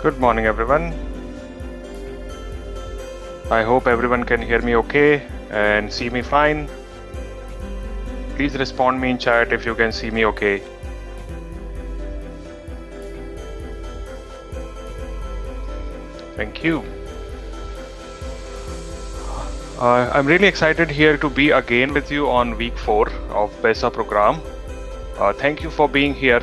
Good morning, everyone. I hope everyone can hear me okay and see me fine. Please respond me in chat if you can see me okay. Thank you. I'm really excited here to be again with you on week 4 of BeSA program. Thank you for being here.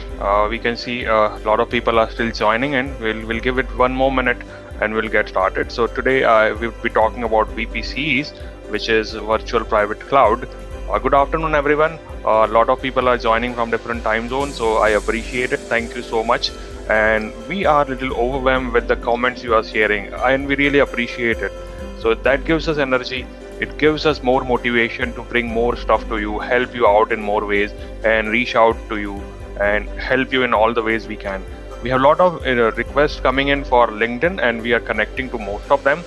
We can see a lot of people are still joining in. We'll give it one more minute and we'll get started. So today we'll be talking about VPCs, which is Virtual Private Cloud. Good afternoon, everyone. A lot of people are joining from different time zones, so I appreciate it. Thank you so much. And we are a little overwhelmed with the comments you are sharing, and we really appreciate it. So that gives us energy. It gives us more motivation to bring more stuff to you, help you out in more ways, and reach out to you and help you in all the ways we can. We have a lot of requests coming in for LinkedIn, and we are connecting to most of them.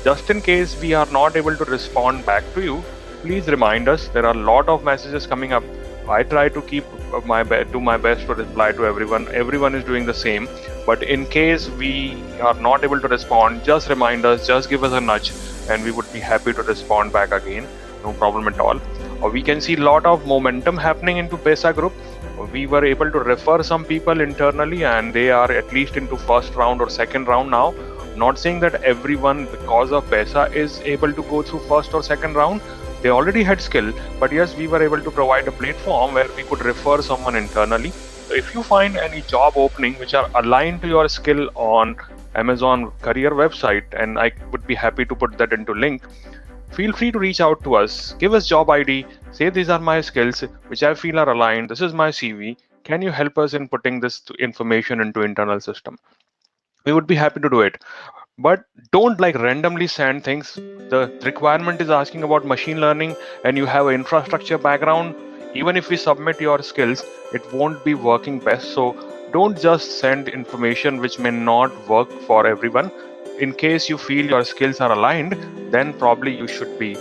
Just in case we are not able to respond back to you, please remind us. There are a lot of messages coming up. I try to keep do my best to reply to everyone. Everyone is doing the same. But in case we are not able to respond, just remind us, just give us a nudge, and we would be happy to respond back again. No problem at all. We can see a lot of momentum happening into BeSA group. We were able to refer some people internally, and they are at least into first round or second round now. Not saying that everyone, because of BeSA, is able to go through first or second round. They already had skill, but yes, we were able to provide a platform where we could refer someone internally. So if you find any job opening which are aligned to your skill on Amazon career website, and I would be happy to put that into link, feel free to reach out to us. Give us job ID, say these are my skills which I feel are aligned, this is my CV. Can you help us in putting this information into internal system? We would be happy to do it. But don't like randomly send things. The requirement is asking about machine learning and you have an infrastructure background. Even if we submit your skills, it won't be working best. So don't just send information which may not work for everyone. In case you feel your skills are aligned, then probably you should be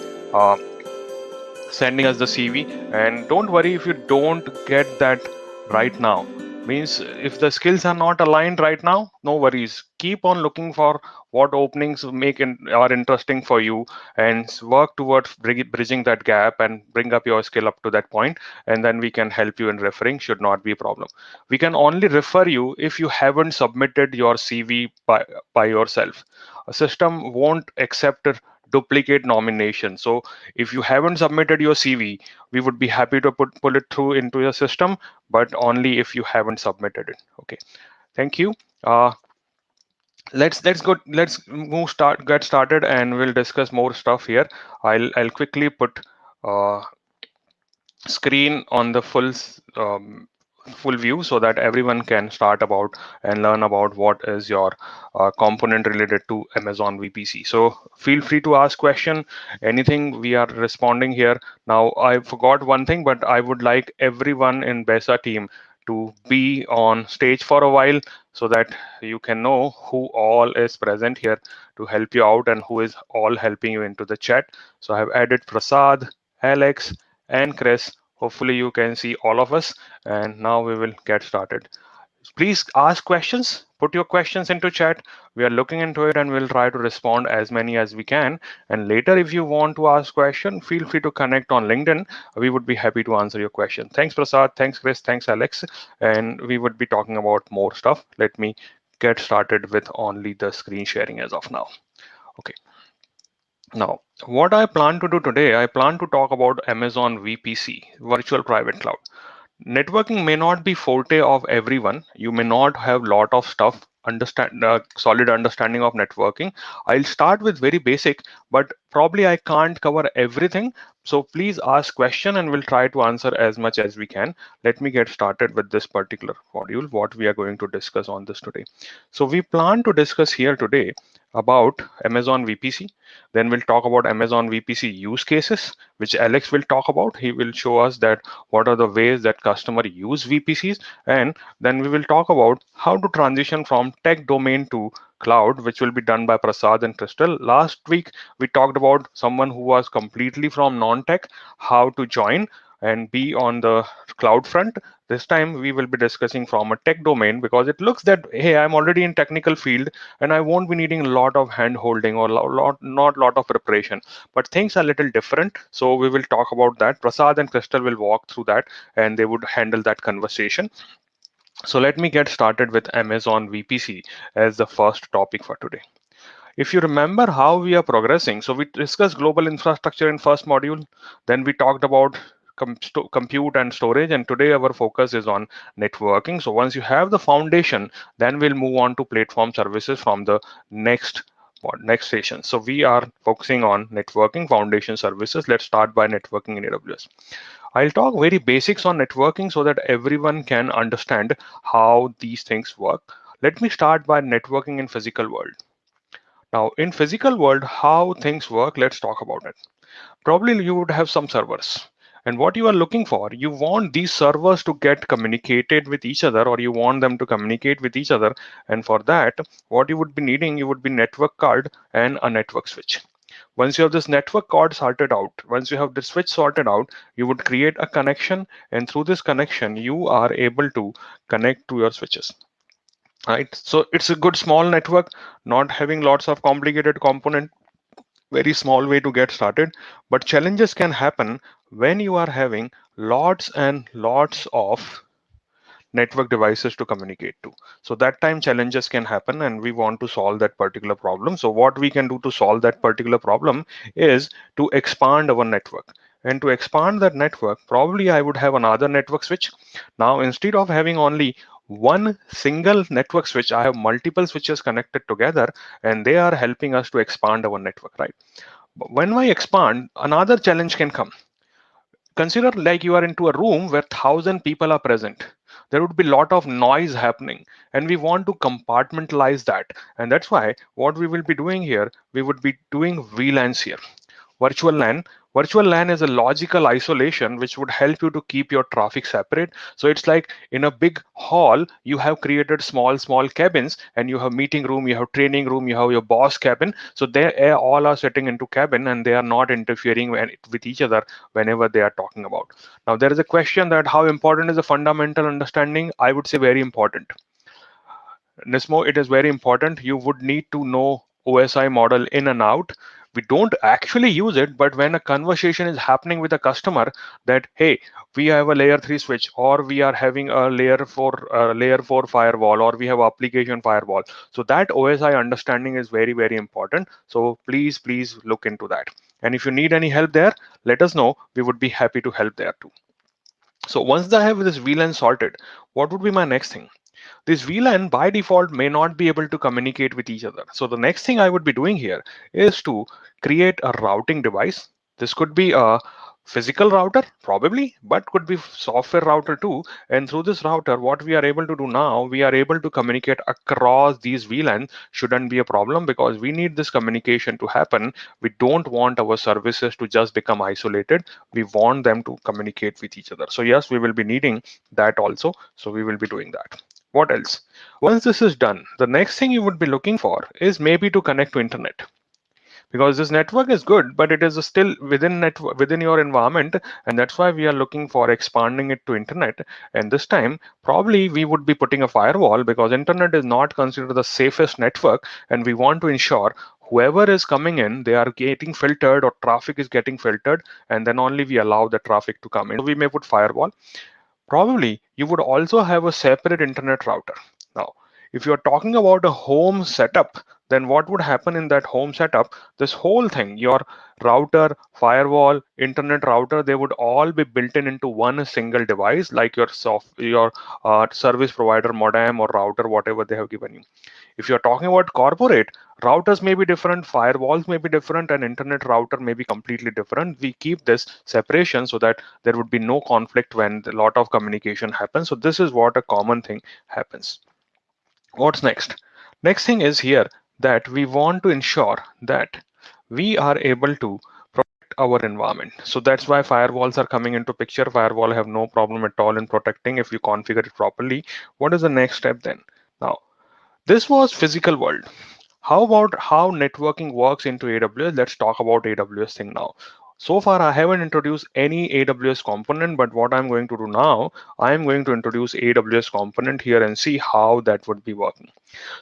sending us the CV. And don't worry if you don't get that right now. Means if the skills are not aligned right now, no worries. Keep on looking for what openings are interesting for you and work towards bridging that gap and bring up your skill up to that point, and then we can help you in referring. Should not be a problem. We can only refer you if you haven't submitted your CV by yourself. A system won't accept a duplicate nomination. So if you haven't submitted your CV, we would be happy to pull it through into your system, but only if you haven't submitted it. Okay, thank you. Let's get started, and we'll discuss more stuff here. I'll quickly put uh, screen on the full view so that everyone can start about and learn about what is your component related to Amazon VPC. So feel free to ask question, anything we are responding here. Now I forgot one thing, but I would like everyone in BeSA team to be on stage for a while so that you can know who all is present here to help you out and who is all helping you into the chat. So I have added Prasad, Alex, and Chris. Hopefully you can see all of us, and now we will get started. Please ask questions, put your questions into chat. We are looking into it and we'll try to respond as many as we can. And later, if you want to ask question, feel free to connect on LinkedIn. We would be happy to answer your question. Thanks, Prasad. Thanks, Chris. Thanks, Alex. And we would be talking about more stuff. Let me get started with only the screen sharing as of now. Okay. Now, what I plan to do today, I plan to talk about Amazon VPC, Virtual Private Cloud. Networking may not be forte of everyone. You may not have lot of stuff, solid understanding of networking. I'll start with very basic, but probably I can't cover everything. So please ask question and we'll try to answer as much as we can. Let me get started with this particular module, what we are going to discuss on this today. So we plan to discuss here today about Amazon VPC. Then we'll talk about Amazon VPC use cases, which Alex will talk about. He will show us that what are the ways that customer use VPCs, and then we will talk about how to transition from tech domain to cloud, which will be done by Prasad and Crystal. Last week we talked about someone who was completely from non-tech, how to join, and be on the cloud front. This time we will be discussing from a tech domain because it looks that, hey, I'm already in technical field and I won't be needing a lot of hand holding or not lot of preparation. But things are a little different. So we will talk about that. Prasad and Crystal will walk through that and they would handle that conversation. So let me get started with Amazon VPC as the first topic for today. If you remember how we are progressing, so we discussed global infrastructure in first module, then we talked about compute and storage, and today our focus is on networking. So once you have the foundation, then we'll move on to platform services from the next next station. So we are focusing on networking foundation services. Let's start by networking in AWS. I'll talk very basics on networking so that everyone can understand how these things work. Let me start by networking in physical world. Now, in physical world, how things work, let's talk about it. Probably you would have some servers. And what you are looking for, you want these servers to get communicated with each other, or you want them to communicate with each other. And for that, what you would be needing, you would be network card and a network switch. Once you have this network card sorted out, once you have the switch sorted out, you would create a connection. And through this connection, you are able to connect to your switches. Right, so it's a good small network, not having lots of complicated component, very small way to get started. But challenges can happen when you are having lots and lots of network devices to communicate to. So that time challenges can happen and we want to solve that particular problem. So what we can do to solve that particular problem is to expand our network. And to expand that network, probably I would have another network switch. Now, instead of having only one single network switch, I have multiple switches connected together and they are helping us to expand our network, right? But when I expand, another challenge can come. Consider like you are into a room where 1,000 people are present. There would be a lot of noise happening and we want to compartmentalize that. And that's why what we will be doing here, we would be doing VLANs here. Virtual LAN. Virtual LAN is a logical isolation which would help you to keep your traffic separate. So it's like in a big hall, you have created small cabins and you have meeting room, you have training room, you have your boss cabin. So they all are sitting into cabin and they are not interfering with each other whenever they are talking about. Now there is a question that how important is a fundamental understanding? I would say very important. Nismo, it is very important. You would need to know OSI model in and out. We don't actually use it, but when a conversation is happening with a customer that, hey, we have a layer 3 switch, or we are having a layer 4 firewall, or we have application firewall. So that OSI understanding is very, very important. So please look into that. And if you need any help there, let us know. We would be happy to help there too. So once I have this VLAN sorted, what would be my next thing? This VLAN by default may not be able to communicate with each other. So the next thing I would be doing here is to create a routing device. This could be a physical router, probably, but could be software router too. And through this router, what we are able to do now, we are able to communicate across these VLAN. Shouldn't be a problem because we need this communication to happen. We don't want our services to just become isolated. We want them to communicate with each other. So yes, we will be needing that also. So we will be doing that. What else? Once this is done, the next thing you would be looking for is maybe to connect to internet, because this network is good, but it is still within your environment, and that's why we are looking for expanding it to internet. And this time, probably we would be putting a firewall because internet is not considered the safest network, and we want to ensure whoever is coming in, they are getting filtered or traffic is getting filtered, and then only we allow the traffic to come in. So we may put firewall. Probably you would also have a separate internet router. Now, if you're talking about a home setup, then what would happen in that home setup? This whole thing, your router, firewall, internet router, they would all be built in into one single device, like your service provider modem or router, whatever they have given you. If you're talking about corporate, routers may be different, firewalls may be different, and internet router may be completely different. We keep this separation so that there would be no conflict when a lot of communication happens. So this is what a common thing happens. What's next? Next thing is here that we want to ensure that we are able to protect our environment. So that's why firewalls are coming into picture. Firewall have no problem at all in protecting if you configure it properly. What is the next step then? Now, this was physical world. How about how networking works into AWS? Let's talk about AWS thing now. So far, I haven't introduced any AWS component, but what I'm going to do now, I'm going to introduce AWS component here and see how that would be working.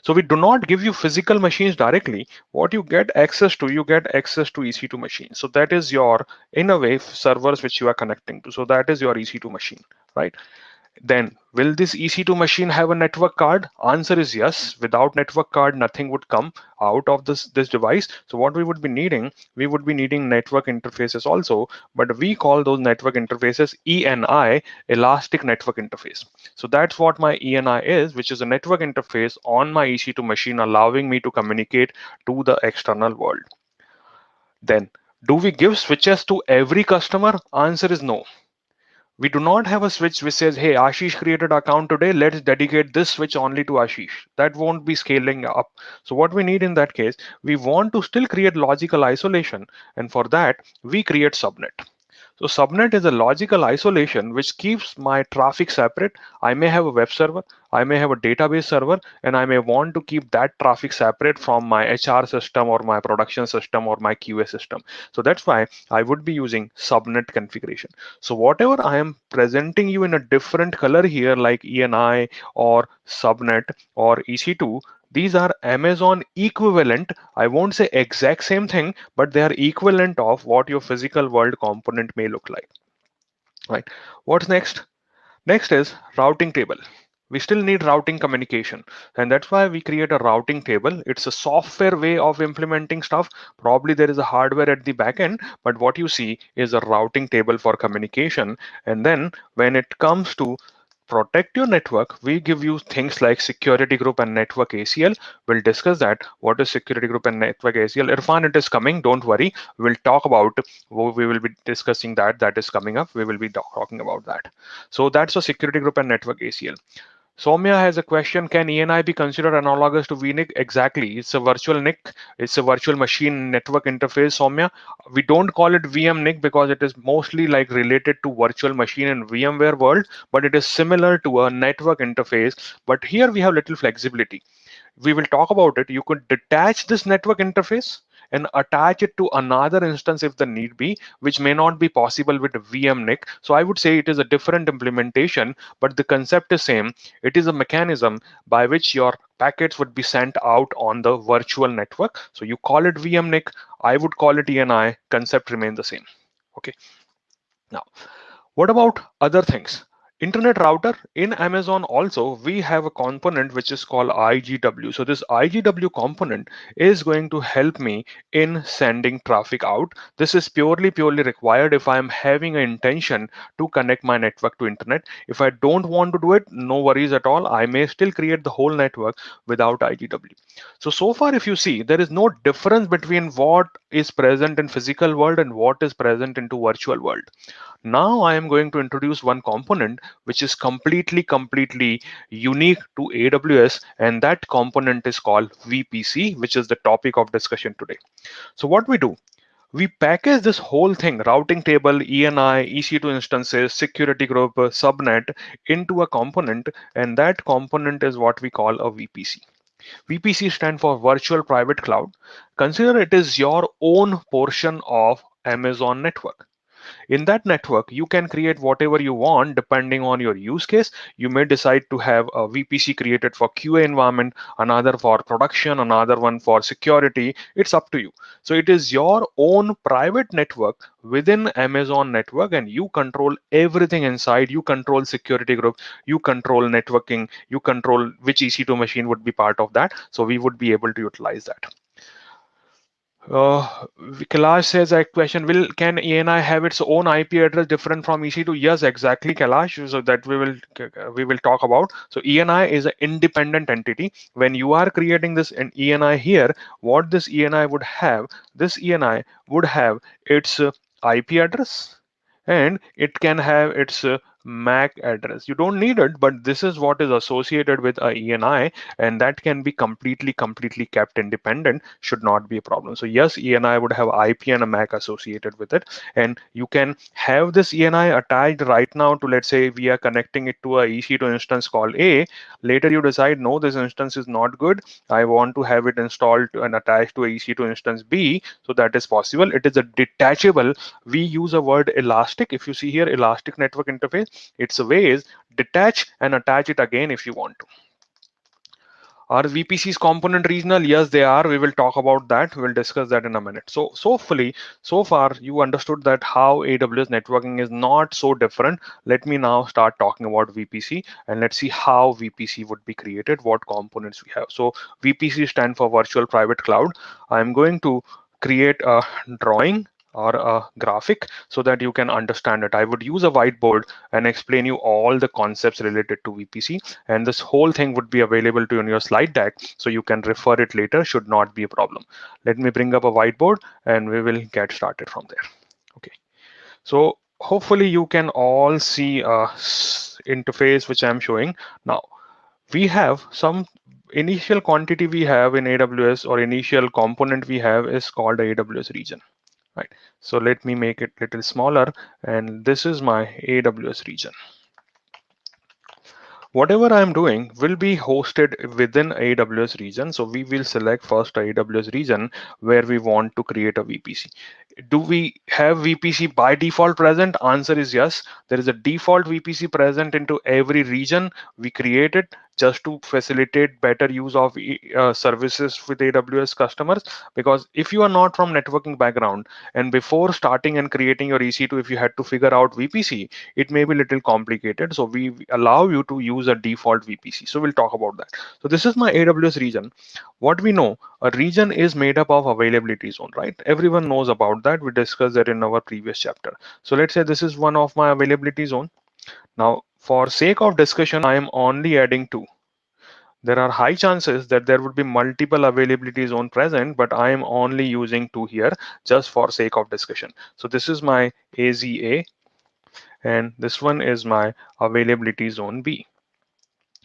So we do not give you physical machines directly. What you get access to EC2 machines. So that is your, in a way, servers which you are connecting to. So that is your EC2 machine, right? Then, will this EC2 machine have a network card? Answer is yes. Without network card, nothing would come out of this device. So what we would be needing network interfaces also, but we call those network interfaces ENI, Elastic Network Interface. So that's what my ENI is, which is a network interface on my EC2 machine, allowing me to communicate to the external world. Then, do we give switches to every customer? Answer is no. We do not have a switch which says, hey, Ashish created an account today, let's dedicate this switch only to Ashish. That won't be scaling up. So what we need in that case, we want to still create logical isolation. And for that, we create subnet. So subnet is a logical isolation which keeps my traffic separate. I may have a web server, I may have a database server, and I may want to keep that traffic separate from my HR system or my production system or my QA system. So that's why I would be using subnet configuration. So whatever I am presenting you in a different color here, like ENI or subnet or EC2, these are Amazon equivalent. I won't say exact same thing, but they are equivalent of what your physical world component may look like, right? What's next? Next is routing table. We still need routing communication, and that's why we create a routing table. It's a software way of implementing stuff. Probably there is a hardware at the back end, but what you see is a routing table for communication. And then when it comes to protect your network, we give you things like security group and network ACL. We'll discuss that. What is security group and network ACL? Irfan, it is coming. Don't worry. We'll talk about, we will be discussing that. That is coming up. We will be talking about that. So that's a security group and network ACL. Soumya has a question. Can ENI be considered analogous to VNIC? Exactly. It's a virtual NIC. It's a virtual machine network interface, Soumya. We don't call it VMNIC because it is mostly like related to virtual machine in VMware world, but it is similar to a network interface. But here we have little flexibility. We will talk about it. You could detach this network interface and attach it to another instance if the need be, which may not be possible with VMNIC. So I would say it is a different implementation, but the concept is same. It is a mechanism by which your packets would be sent out on the virtual network. So you call it VMNIC, I would call it ENI, concept remain the same. Okay. Now, what about other things? Internet router in Amazon also, we have a component which is called IGW. So this IGW component is going to help me in sending traffic out. This is purely required if I'm having an intention to connect my network to internet. If I don't want to do it, no worries at all. I may still create the whole network without IGW. So far, if you see, there is no difference between what is present in physical world and what is present into virtual world. Now I am going to introduce one component which is completely unique to AWS, and that component is called VPC, which is the topic of discussion today. So what we do, we package this whole thing, routing table, ENI, EC2 instances, security group, subnet, into a component, and that component is what we call a VPC. VPC stands for Virtual Private Cloud. Consider it is your own portion of Amazon network. In that network, you can create whatever you want depending on your use case. You may decide to have a VPC created for QA environment, another for production, another one for security. It's up to you. So it is your own private network within Amazon network, and you control everything inside. You control security group, you control networking, you control which EC2 machine would be part of that. So we would be able to utilize that. Kailash says a question, will can ANI have its own IP address different from EC2? Yes, exactly, Kailash. So that we will talk about. So ENI is an independent entity. When you are creating this an ENI here, what this ENI would have, this ENI would have its IP address, and it can have its MAC address. You don't need it, but this is what is associated with a ENI, and that can be completely kept independent, should not be a problem. So yes, ENI would have IP and a MAC associated with it, and you can have this ENI attached right now to, let's say we are connecting it to a EC2 instance called A. Later you decide, no, this instance is not good. I want to have it installed and attached to a EC2 instance B. So that is possible. It is a detachable. We use a word elastic. If you see here, elastic network interface, its a way is detach and attach it again if you want to. Are VPCs component regional? Yes, they are. We will talk about that. We'll discuss that in a minute. So hopefully, so far you understood that how AWS networking is not so different. Let me now start talking about VPC, and let's see how VPC would be created, what components we have. So VPC stand for Virtual Private Cloud. I'm going to create a drawing or a graphic so that you can understand it. I would use a whiteboard and explain you all the concepts related to VPC, and this whole thing would be available to you in your slide deck, so you can refer it later, should not be a problem. Let me bring up a whiteboard and we will get started from there. Okay, so hopefully you can all see a interface which I'm showing. Now we have some initial quantity we have in AWS, or initial component we have is called AWS region, right? So let me make it a little smaller, and this is my AWS region. Whatever I'm doing will be hosted within AWS region. So we will select first AWS region where we want to create a VPC. Do we have VPC by default present? Answer is yes. There is a default VPC present into every region. We create it just to facilitate better use of services with AWS customers. Because if you are not from networking background, and before starting and creating your EC2, if you had to figure out VPC, it may be a little complicated. So we allow you to use a default VPC. So we'll talk about that. So this is my AWS region. What we know, a region is made up of availability zone, right? Everyone knows about that. We discussed that in our previous chapter. So let's say this is one of my availability zone. Now, for sake of discussion, I am only adding two. There are high chances that there would be multiple availability zone present, but I am only using two here just for sake of discussion. So this is my AZA, and this one is my availability zone B.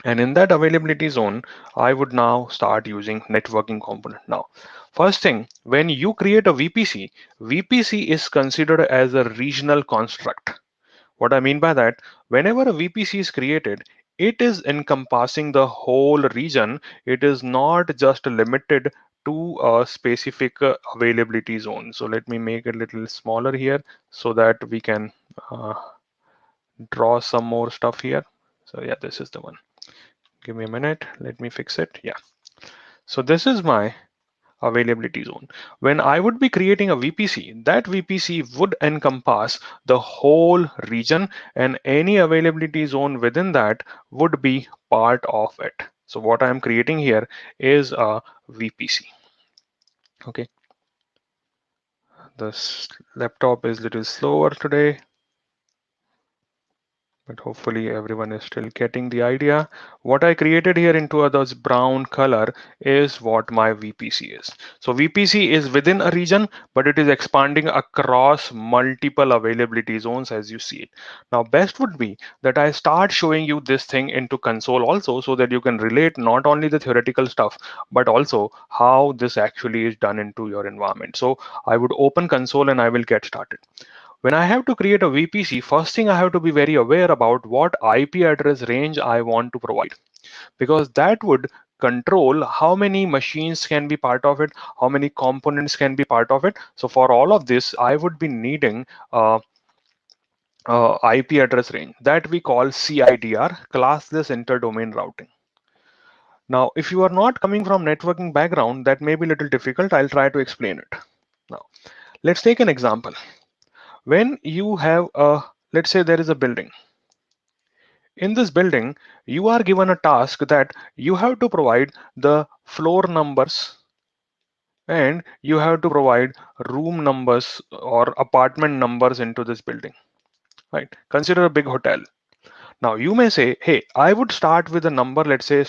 And in that availability zone, I would now start using networking component. Now, first thing, when you create a VPC, VPC is considered as a regional construct. What I mean by that, whenever a VPC is created, it is encompassing the whole region. It is not just limited to a specific availability zone. So let me make it a little smaller here so that we can draw some more stuff here. So yeah, this is the one. Give me a minute. Let me fix it. Yeah. So this is my availability zone. When I would be creating a VPC, that VPC would encompass the whole region, and any availability zone within that would be part of it. So what I'm creating here is a VPC. Okay. This laptop is a little slower today, but hopefully everyone is still getting the idea. What I created here into this brown color is what my VPC is. So VPC is within a region, but it is expanding across multiple availability zones as you see it. Now, best would be that I start showing you this thing into console also, so that you can relate not only the theoretical stuff, but also how this actually is done into your environment. So I would open console and I will get started. When I have to create a VPC, first thing I have to be very aware about what IP address range I want to provide, because that would control how many machines can be part of it, how many components can be part of it. So for all of this, I would be needing IP address range that we call CIDR, classless interdomain routing. Now, if you are not coming from networking background, that may be a little difficult. I'll try to explain it. Now, let's take an example. When you have let's say there is a building. In this building, you are given a task that you have to provide the floor numbers, and you have to provide room numbers or apartment numbers into this building, right? Consider a big hotel. Now you may say, hey, I would start with a number, let's say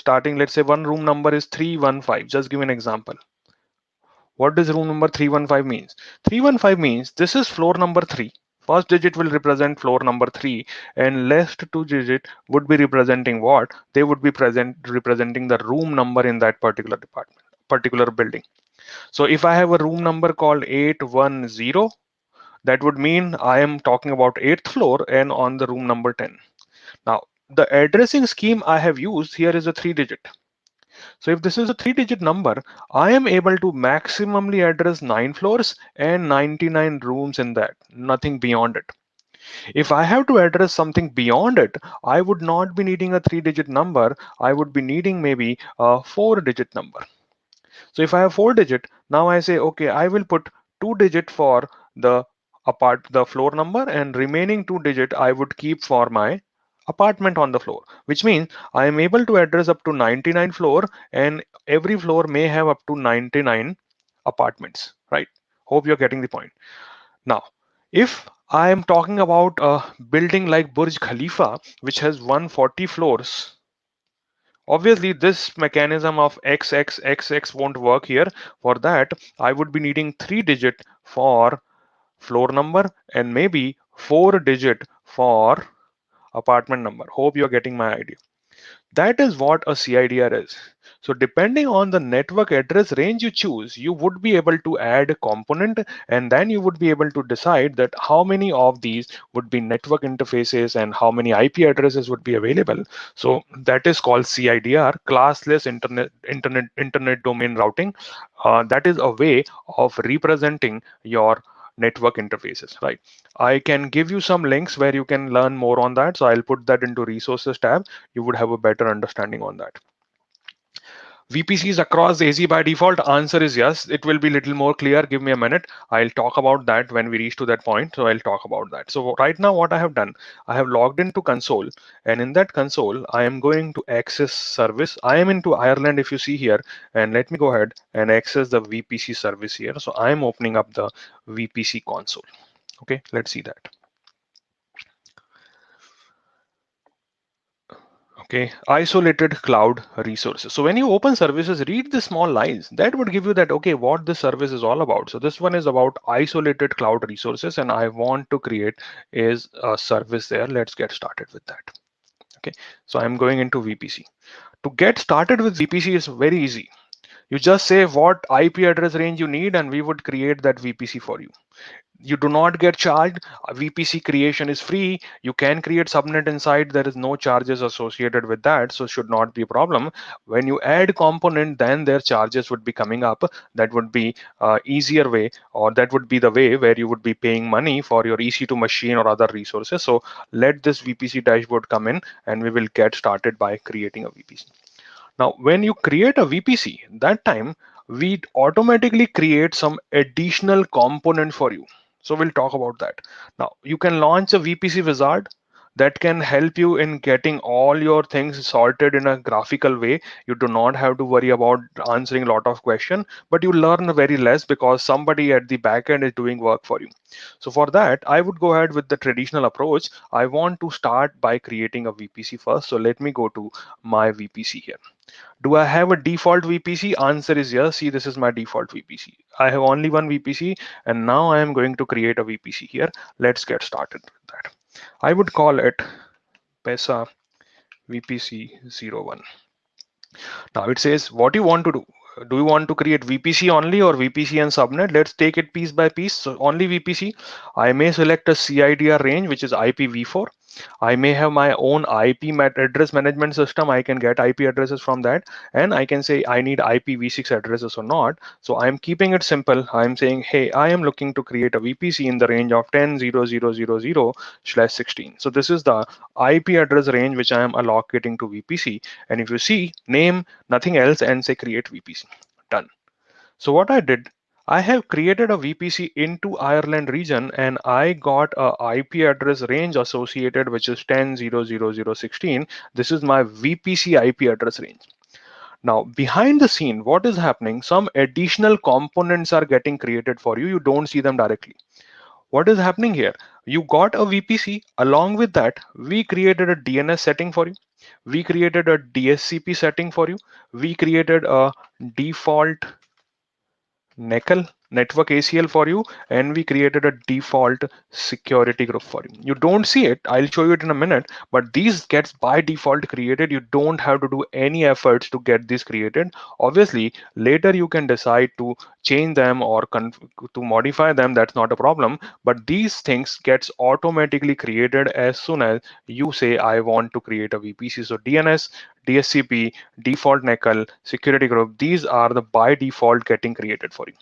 one room number is 315. Just give an example. What does room number 315 means? 315 means this is floor number 3. First digit will represent floor number 3, and last two digit would be representing what? They would be representing the room number in that particular department, particular building. So if I have a room number called 810, that would mean I am talking about 8th floor and on the room number 10. Now, the addressing scheme I have used here is a 3 digit. So if this is a 3 digit number, I am able to maximally address 9 floors and 99 rooms in that, nothing beyond it. If I have to address something beyond it, I would not be needing a 3 digit number. I would be needing maybe a 4 digit number. So if I have 4 digit, now I say, okay, I will put 2 digit for the the floor number, and remaining 2 digit I would keep for my apartment on the floor, which means I am able to address up to 99 floor, and every floor may have up to 99 apartments, right? Hope you're getting the point. Now, if I am talking about a building like Burj Khalifa, which has 140 floors, obviously this mechanism of XXXX won't work here. For that, I would be needing 3 digit for floor number and maybe 4 digit for apartment number. Hope you're getting my idea. That is what a CIDR is. So depending on the network address range you choose, you would be able to add a component, and then you would be able to decide that how many of these would be network interfaces and how many IP addresses would be available. So that is called CIDR, classless internet domain routing. That is a way of representing your network interfaces, right? I can give you some links where you can learn more on that. So I'll put that into resources tab. You would have a better understanding on that. VPCs across AZ by default, answer is yes. It will be a little more clear. Give me a minute. I'll talk about that when we reach to that point. So I'll talk about that. So right now what I have done, I have logged into console, and in that console, I am going to access service. I am into Ireland if you see here, and let me go ahead and access the VPC service here. So I am opening up the VPC console. Okay, let's see that. Okay, isolated cloud resources. So when you open services, read the small lines that would give you that, okay, what this service is all about. So this one is about isolated cloud resources, and I want to create is a service there. Let's get started with that. Okay, so I'm going into VPC. To get started with VPC is very easy. You just say what IP address range you need, and we would create that VPC for you. You do not get charged. VPC creation is free. You can create subnet inside. There is no charges associated with that, so should not be a problem. When you add component, then their charges would be coming up. That would be easier way, or that would be the way where you would be paying money for your EC2 machine or other resources. So let this VPC dashboard come in, and we will get started by creating a VPC. Now, when you create a VPC, that time we automatically create some additional component for you. So we'll talk about that. Now, you can launch a VPC wizard that can help you in getting all your things sorted in a graphical way. You do not have to worry about answering a lot of questions, but you learn very less because somebody at the back end is doing work for you. So for that, I would go ahead with the traditional approach. I want to start by creating a VPC first. So let me go to my VPC here. Do I have a default VPC? Answer is yes. See, this is my default VPC. I have only one VPC, and now I am going to create a VPC here. Let's get started with that. I would call it BeSA VPC01. Now it says what you want to do. Do you want to create VPC only or VPC and subnet? Let's take it piece by piece. So only VPC. I may select a CIDR range, which is IPv4. I may have my own address management system. I can get IP addresses from that, and I can say I need IPv6 addresses or not. So I'm keeping it simple. I'm saying, hey, I am looking to create a VPC in the range of 10.0.0.0/16. So this is the IP address range which I am allocating to VPC. And if you see name, nothing else, and say create VPC. Done. So what I did, I have created a VPC into Ireland region, and I got a IP address range associated, which is 10.0.0.0/16. This is my VPC IP address range. Now, behind the scene, what is happening? Some additional components are getting created for you. You don't see them directly. What is happening here? You got a VPC. Along with that, we created a DNS setting for you. We created a DSCP setting for you. We created a default NECL network ACL for you, and we created a default security group for you. You don't see it, I'll show you it in a minute, but these gets by default created. You don't have to do any efforts to get these created. Obviously later you can decide to change them or to modify them, that's not a problem, but these things gets automatically created as soon as you say I want to create a VPC. So DNS, DSCP, default NECL, security group, these are the by default getting created for you.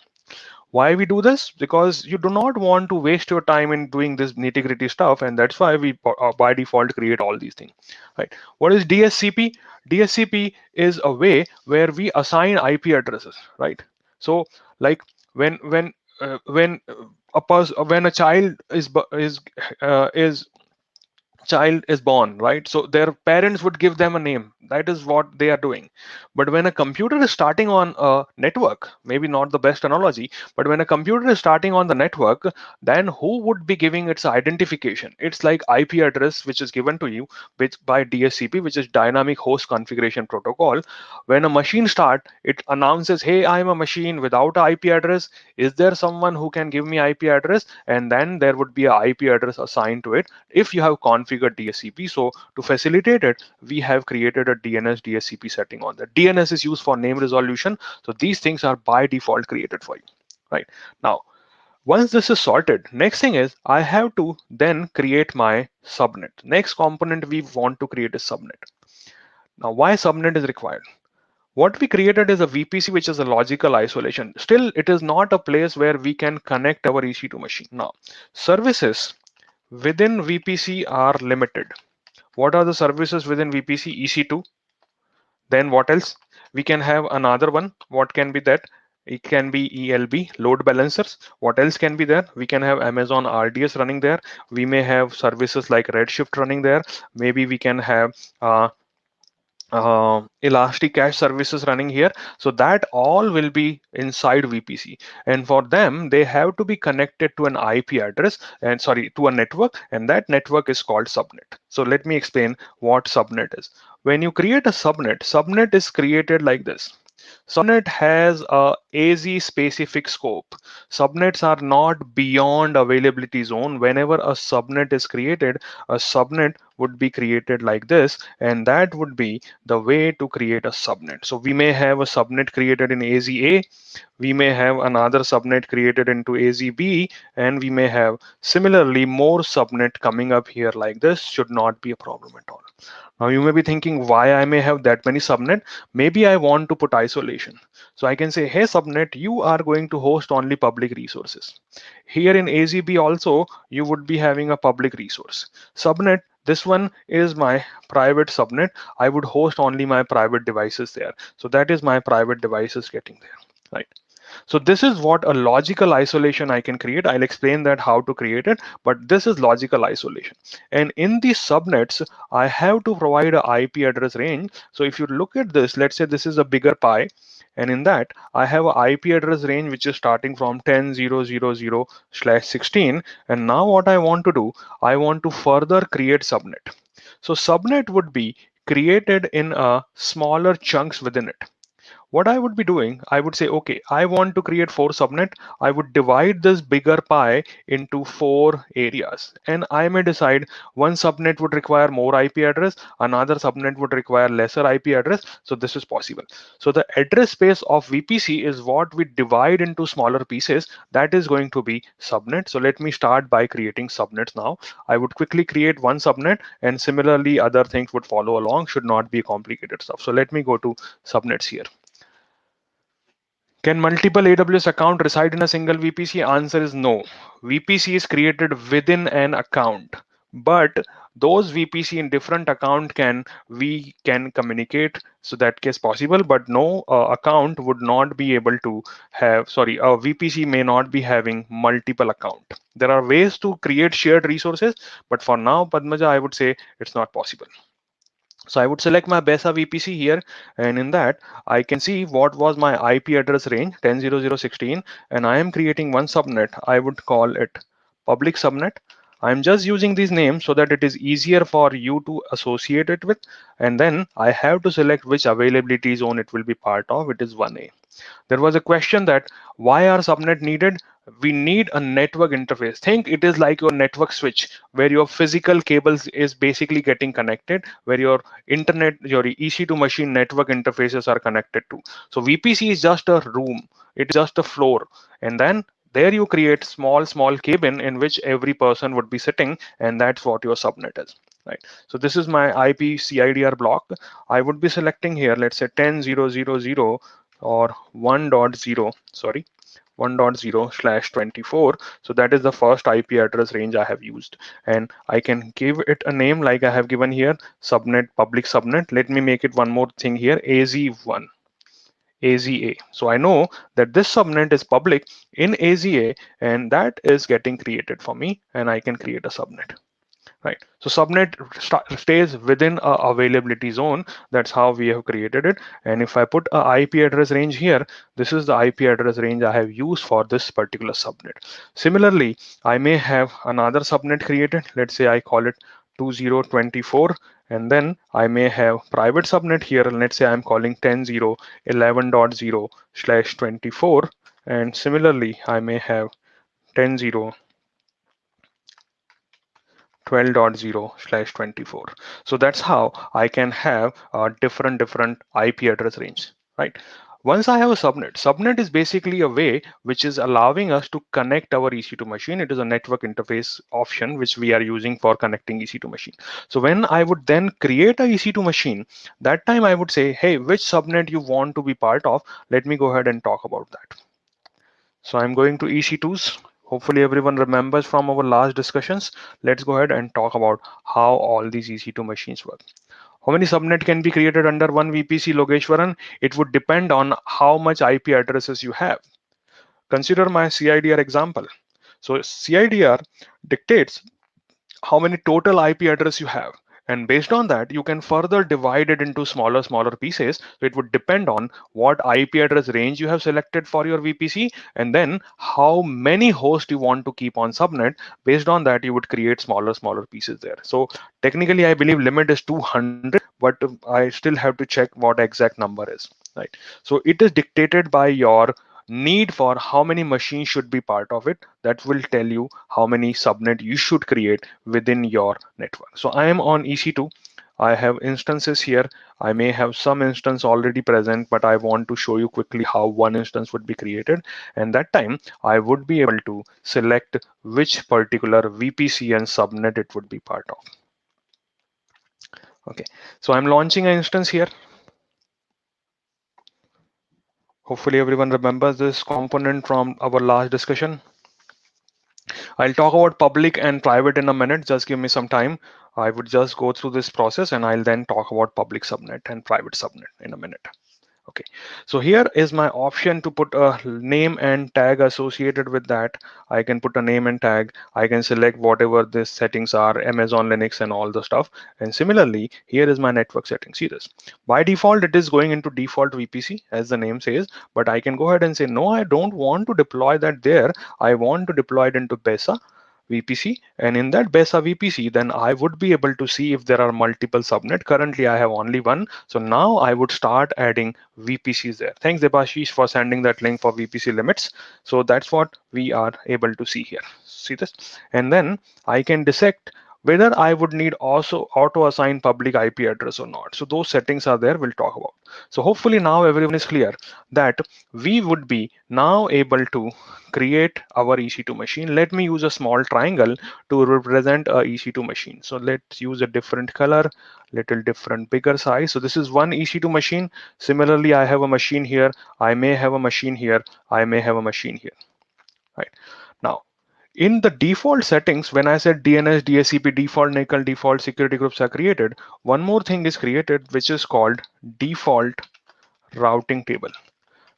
Why we do this? Because you do not want to waste your time in doing this nitty gritty stuff, and that's why we by default create all these things, right? What is DSCP? DSCP is a way where we assign IP addresses, right? So like when a child is born, right? So their parents would give them a name. That is what they are doing. But when a computer is starting on a network, maybe not the best analogy, but when a computer is starting on the network, then who would be giving its identification? It's like IP address, which is given to you which by DSCP, which is Dynamic Host Configuration Protocol. When a machine start, it announces, hey, I'm a machine without a IP address. Is there someone who can give me IP address? And then there would be a IP address assigned to it if you have configured DSCP. So to facilitate it, we have created a DNS DSCP setting on that. DNS is used for name resolution. So these things are by default created for you, right? Now, once this is sorted, next thing is I have to then create my subnet. Next component we want to create is subnet. Now, why subnet is required? What we created is a VPC, which is a logical isolation. Still, it is not a place where we can connect our EC2 machine. Now, services within VPC are limited. What are the services within VPC? EC2. Then what else? We can have another one. What can be that? It can be ELB, load balancers. What else can be there? We can have Amazon RDS running there. We may have services like Redshift running there. Maybe we can have Elastic Cache services running here. So that all will be inside VPC. And for them, they have to be connected to an IP address and sorry, to a network. And that network is called subnet. So let me explain what subnet is. When you create a subnet is created like this. Subnet has a AZ specific scope. Subnets are not beyond availability zone. Whenever a subnet is created, a subnet would be created like this, and that would be the way to create a subnet. So we may have a subnet created in AZA, we may have another subnet created into AZB, and we may have similarly more subnet coming up here like this. Should not be a problem at all. Now you may be thinking why I may have that many subnet. Maybe I want to put isolation. So I can say, hey subnet, you are going to host only public resources. Here in AZB also, you would be having a public resource. Subnet, this one is my private subnet. I would host only my private devices there. So that is my private devices getting there, right? So this is what a logical isolation I can create. I'll explain that how to create it, but this is logical isolation. And in these subnets, I have to provide a IP address range. So if you look at this, let's say this is a bigger pie. And in that, I have a IP address range which is starting from 10.0.0.0/16. And now what I want to do, I want to further create subnet. So subnet would be created in smaller chunks within it. What I would be doing, I would say, okay, I want to create 4 subnet. I would divide this bigger pie into 4 areas. And I may decide one subnet would require more IP address, another subnet would require lesser IP address. So this is possible. So the address space of VPC is what we divide into smaller pieces. That is going to be subnet. So let me start by creating subnets now. I would quickly create one subnet, and similarly other things would follow along. Should not be complicated stuff. So let me go to subnets here. Can multiple AWS account reside in a single VPC? Answer is no. VPC is created within an account, but those VPC in different account we can communicate. So that case possible, but no account would not be able to have. Sorry, a VPC may not be having multiple account. There are ways to create shared resources, but for now, Padmaja, I would say it's not possible. So I would select my BeSA VPC here, and in that I can see what was my IP address range 10.0.0.16, and I am creating one subnet. I would call it public subnet. I'm just using these names so that it is easier for you to associate it with, and then I have to select which availability zone it will be part of. It is 1A. There was a question that why are subnet needed? We need a network interface. Think it is like your network switch where your physical cables is basically getting connected, where your internet, your EC2 machine network interfaces are connected to. So VPC is just a room, it's just a floor. And then there you create small cabin in which every person would be sitting, and that's what your subnet is. Right. So this is my IP CIDR block. I would be selecting here, let's say 10.0.0.0 or 1.0, sorry, 1.0/24. So that is the first IP address range I have used. And I can give it a name like I have given here, subnet, public subnet. Let me make it one more thing here, AZ1. AZA. So I know that this subnet is public in AZA, and that is getting created for me, and I can create a subnet. Right. So subnet stays within a availability zone. That's how we have created it. And if I put a IP address range here, this is the IP address range I have used for this particular subnet. Similarly, I may have another subnet created. Let's say I call it 2024, and then I may have private subnet here. And let's say I'm calling 10.0.11.0/24. And similarly, I may have 10.0 12.0/24. So that's how I can have different IP address range, right? Once I have a subnet is basically a way which is allowing us to connect our EC2 machine. It is a network interface option which we are using for connecting EC2 machine. So when I would then create a EC2 machine, that time I would say, hey, which subnet you want to be part of? Let me go ahead and talk about that. So I'm going to EC2s. Hopefully everyone remembers from our last discussions. Let's go ahead and talk about how all these EC2 machines work. How many subnet can be created under one VPC Logeshwaran? It would depend on how much IP addresses you have. Consider my CIDR example. So CIDR dictates how many total IP address you have. And based on that, you can further divide it into smaller pieces. So it would depend on what IP address range you have selected for your VPC, and then how many hosts you want to keep on subnet. Based on that, you would create smaller pieces there. So technically, I believe limit is 200, but I still have to check what exact number is. Right. So it is dictated by your need for how many machines should be part of it. That will tell you how many subnet you should create within your network. So I am on EC2. I have instances here. I may have some instance already present, but I want to show you quickly how one instance would be created. And that time I would be able to select which particular VPC and subnet it would be part of. Okay, so I'm launching an instance here. Hopefully everyone remembers this component from our last discussion. I'll talk about public and private in a minute. Just give me some time. I would just go through this process and I'll then talk about public subnet and private subnet in a minute. Okay, so here is my option to put a name and tag associated with that. I can put a name and tag. I can select whatever the settings are, Amazon Linux and all the stuff. And similarly, here is my network setting. See this. By default, it is going into default VPC as the name says, but I can go ahead and say, no, I don't want to deploy that there. I want to deploy it into BeSA VPC, and in that BeSA VPC, then I would be able to see if there are multiple subnet. Currently, I have only one. So now I would start adding VPCs there. Thanks, Debashish, for sending that link for VPC limits. So that's what we are able to see here. See this? And then I can dissect whether I would need also auto assign public IP address or not. So those settings are there, we'll talk about. So hopefully now everyone is clear that we would be now able to create our EC2 machine. Let me use a small triangle to represent a EC2 machine. So let's use a different color, little different, bigger size. So this is one EC2 machine. Similarly, I have a machine here. I may have a machine here. I may have a machine here. Right now, in the default settings, when I said DNS, DHCP, default NACL, default security groups are created, one more thing is created, which is called default routing table.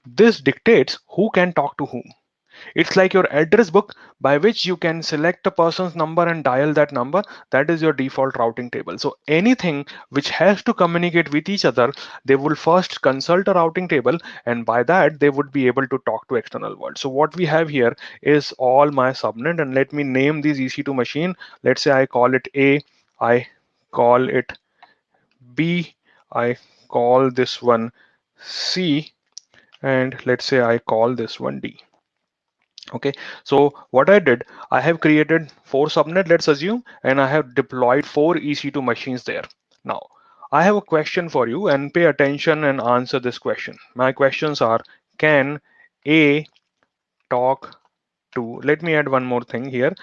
This dictates who can talk to whom. It's like your address book by which you can select a person's number and dial that number. That is your default routing table. So anything which has to communicate with each other, they will first consult a routing table, and by that they would be able to talk to external world. So what we have here is all my subnet, and let me name this EC2 machine. Let's say I call it A, I call it B, I call this one C, and let's say I call this one D. Okay, so what I did, I have created 4 subnet, let's assume, and I have deployed 4 EC2 machines there. Now, I have a question for you, and pay attention and answer this question. My questions are, can A talk to, let me add one more thing here,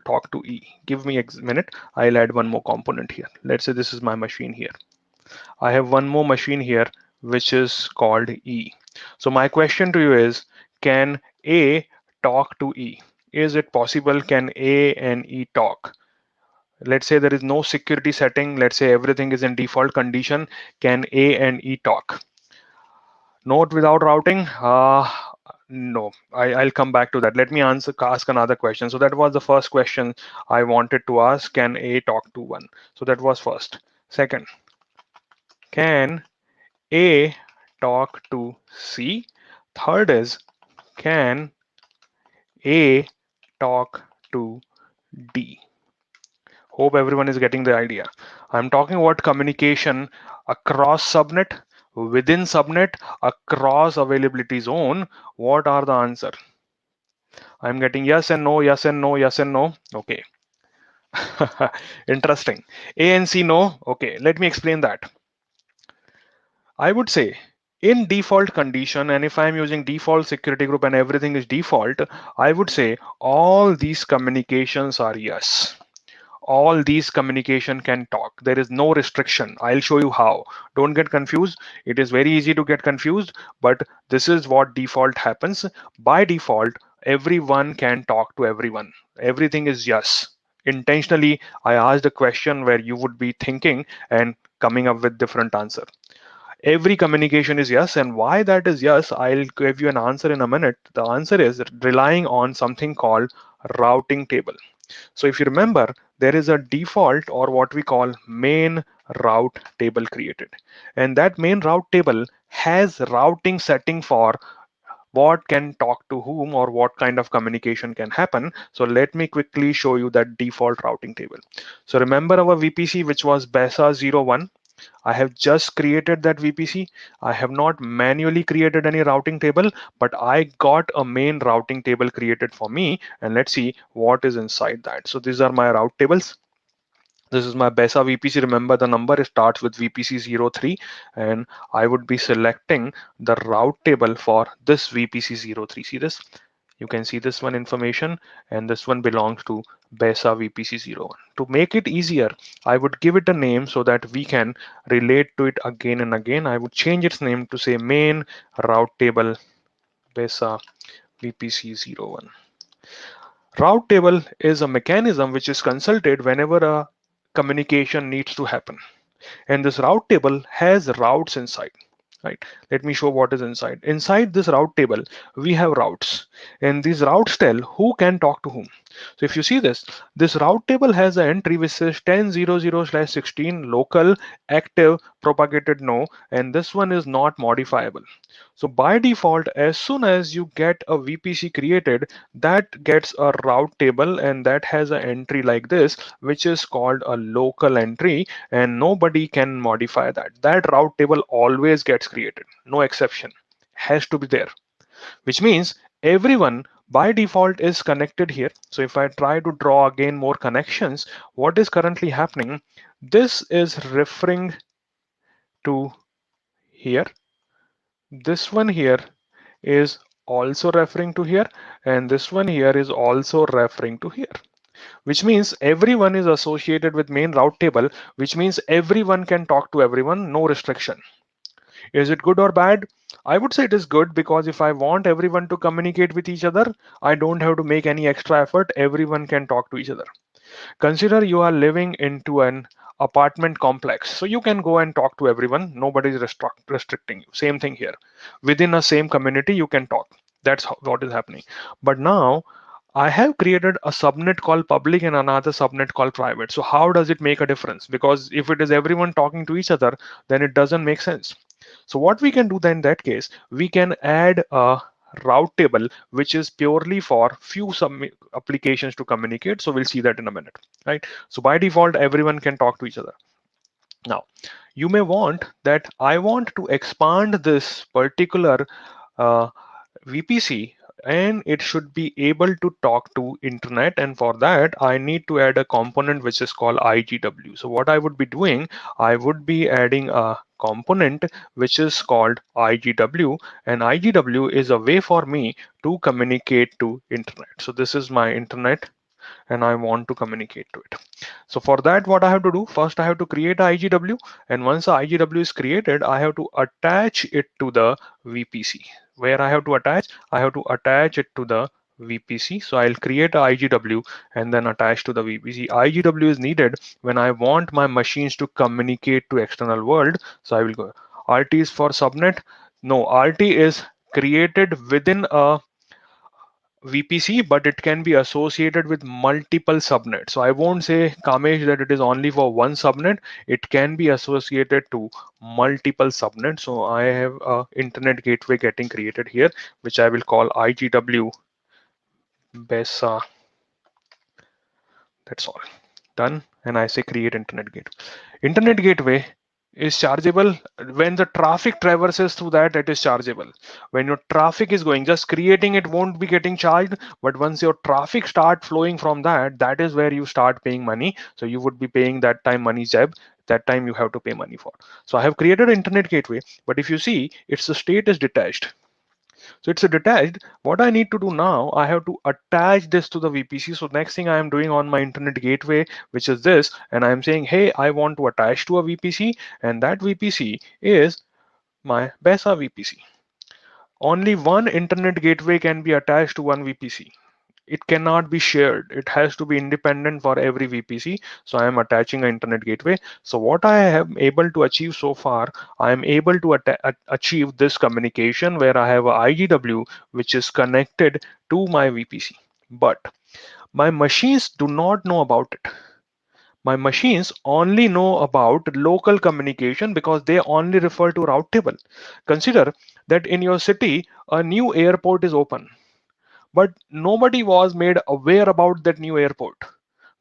talk to E. Give me a minute, I'll add one more component here. Let's say this is my machine here. I have one more machine here, which is called E. So my question to you is, can A talk to E? Is it possible? Can A and E talk? Let's say there is no security setting. Let's say everything is in default condition. Can A and E talk? Note without routing? No, I'll come back to that. Let me ask another question. So that was the first question I wanted to ask. Can A talk to one? So that was first. Second, can A talk to C? Third is, can A talk to D? Hope everyone is getting the idea. I'm talking about communication across subnet, within subnet, across availability zone. What are the answer? I'm getting yes and no, yes and no, yes and no. Okay. Interesting. A and C no. Okay, let me explain that. I would say in default condition, and if I'm using default security group and everything is default, I would say all these communications are yes. All these communication can talk. There is no restriction. I'll show you how. Don't get confused. It is very easy to get confused, but this is what default happens. By default, everyone can talk to everyone. Everything is yes. Intentionally, I asked a question where you would be thinking and coming up with different answer. Every communication is yes, and why that is yes, I'll give you an answer in a minute. The answer is relying on something called routing table. So if you remember, there is a default or what we call main route table created, and that main route table has routing setting for what can talk to whom or what kind of communication can happen. So let me quickly show you that default routing table. So remember our VPC, which was BeSA 01. I have just created that VPC. I have not manually created any routing table, but I got a main routing table created for me. And let's see what is inside that. So these are my route tables. This is my BeSA VPC. Remember the number starts with VPC 03, and I would be selecting the route table for this VPC 03. See this? You can see this one information, and this one belongs to BeSA VPC 01. To make it easier, I would give it a name so that we can relate to it again and again. I would change its name to say main route table BeSA VPC 01. Route table is a mechanism which is consulted whenever a communication needs to happen. And this route table has routes inside, right? Let me show what is inside. Inside this route table, we have routes, and these routes tell who can talk to whom. So if you see this, this route table has an entry which says 10.00/16 local active propagated no, and this one is not modifiable. So by default, as soon as you get a VPC created, that gets a route table, and that has an entry like this, which is called a local entry, and nobody can modify that. That route table always gets created, no exception, has to be there, which means everyone by default is connected here. So if I try to draw again more connections, what is currently happening? This is referring to here. This one here is also referring to here, and this one here is also referring to here, which means everyone is associated with main route table, which means everyone can talk to everyone, no restriction. Is it good or bad? I would say it is good, because if I want everyone to communicate with each other, I don't have to make any extra effort. Everyone can talk to each other. Consider you are living into an apartment complex. So you can go and talk to everyone. Nobody is restricting you. Same thing here. Within a same community, you can talk. That's what is happening. But now I have created a subnet called public and another subnet called private. So how does it make a difference? Because if it is everyone talking to each other, then it doesn't make sense. So what we can do then in that case, we can add a route table which is purely for few applications to communicate. So we'll see that in a minute, right? So by default, everyone can talk to each other. Now, you may want that I want to expand this particular uh, VPC, and it should be able to talk to internet, and for that I need to add a component which is called IGW. So what I would be doing, I would be adding a component which is called IGW, and IGW is a way for me to communicate to internet. So this is my internet and I want to communicate to it. So for that, what I have to do, first I have to create a IGW, and once the IGW is created, I have to attach it to the VPC. Where I have to attach? I have to attach it to the VPC. So I'll create a IGW and then attach to the VPC. IGW is needed when I want my machines to communicate to external world. So I will go RT is for subnet. No, RT is created within a VPC, but it can be associated with multiple subnets. So I won't say, Kamesh, that it is only for one subnet. It can be associated to multiple subnets. So I have a internet gateway getting created here, which I will call IGW BeSA. That's all. Done. And I say create internet gateway. Internet gateway is chargeable when the traffic traverses through that. It is chargeable when your traffic is going. Just creating it won't be getting charged, but once your traffic start flowing from that, that is where you start paying money. So you would be paying that time money, Zeb. That time you have to pay money for. So I have created an internet gateway, but if you see, its state is detached. So it's a detached. What I need to do now, I have to attach this to the VPC. So next thing I am doing on my internet gateway, which is this, and I'm saying, hey, I want to attach to a VPC, and that VPC is my BeSA VPC. Only one internet gateway can be attached to one VPC. It cannot be shared. It has to be independent for every VPC. So I am attaching an internet gateway. So what I am able to achieve so far, I am able to achieve this communication where I have a IGW which is connected to my VPC. But my machines do not know about it. My machines only know about local communication because they only refer to route table. Consider that in your city, a new airport is open, but nobody was made aware about that new airport.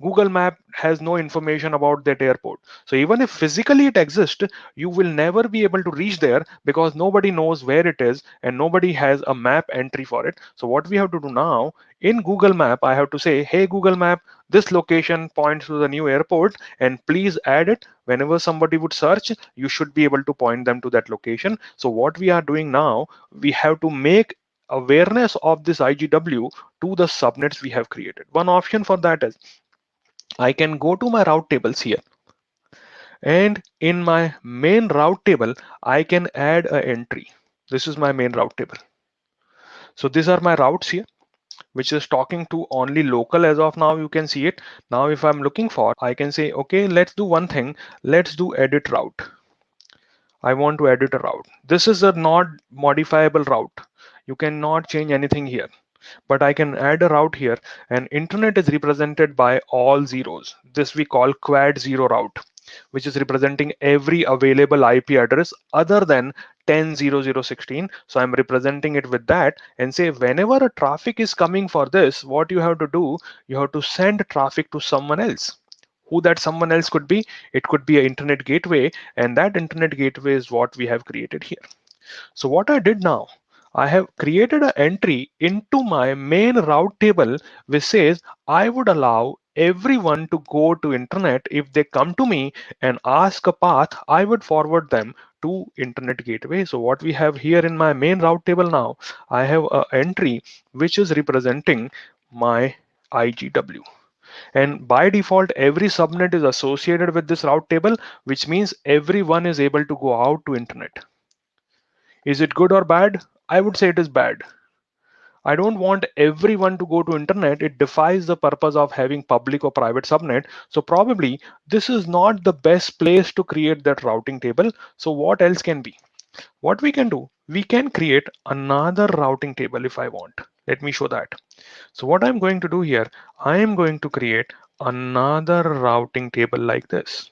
Google Map has no information about that airport. So even if physically it exists, you will never be able to reach there because nobody knows where it is and nobody has a map entry for it. So what we have to do now, in Google Map, I have to say, hey Google Map, this location points to the new airport and please add it. Whenever somebody would search, you should be able to point them to that location. So what we are doing now, we have to make awareness of this IGW to the subnets we have created. One option for that is I can go to my route tables here, and in my main route table I can add an entry. This is my main route table. So these are my routes here, which is talking to only local. As of now you can see it. Now if I'm looking for, I can say, okay, let's do one thing. Let's do edit route. I want to edit a route. This is a not modifiable route. You cannot change anything here, but I can add a route here, and internet is represented by all zeros. This we call quad zero route, which is representing every available IP address other than 10.0.0.16. So I'm representing it with that and say whenever a traffic is coming for this, what you have to do, you have to send traffic to someone else. Who that someone else could be? It could be an internet gateway, and that internet gateway is what we have created here. So what I did now, I have created an entry into my main route table which says I would allow everyone to go to internet. If they come to me and ask a path, I would forward them to internet gateway. So what we have here in my main route table now, I have an entry which is representing my IGW. And by default, every subnet is associated with this route table, which means everyone is able to go out to internet. Is it good or bad? I would say it is bad. I don't want everyone to go to internet. It defies the purpose of having public or private subnet. So probably this is not the best place to create that routing table. So what else can be? What we can do, we can create another routing table if I want. Let me show that. So what I'm going to do here, I am going to create another routing table like this.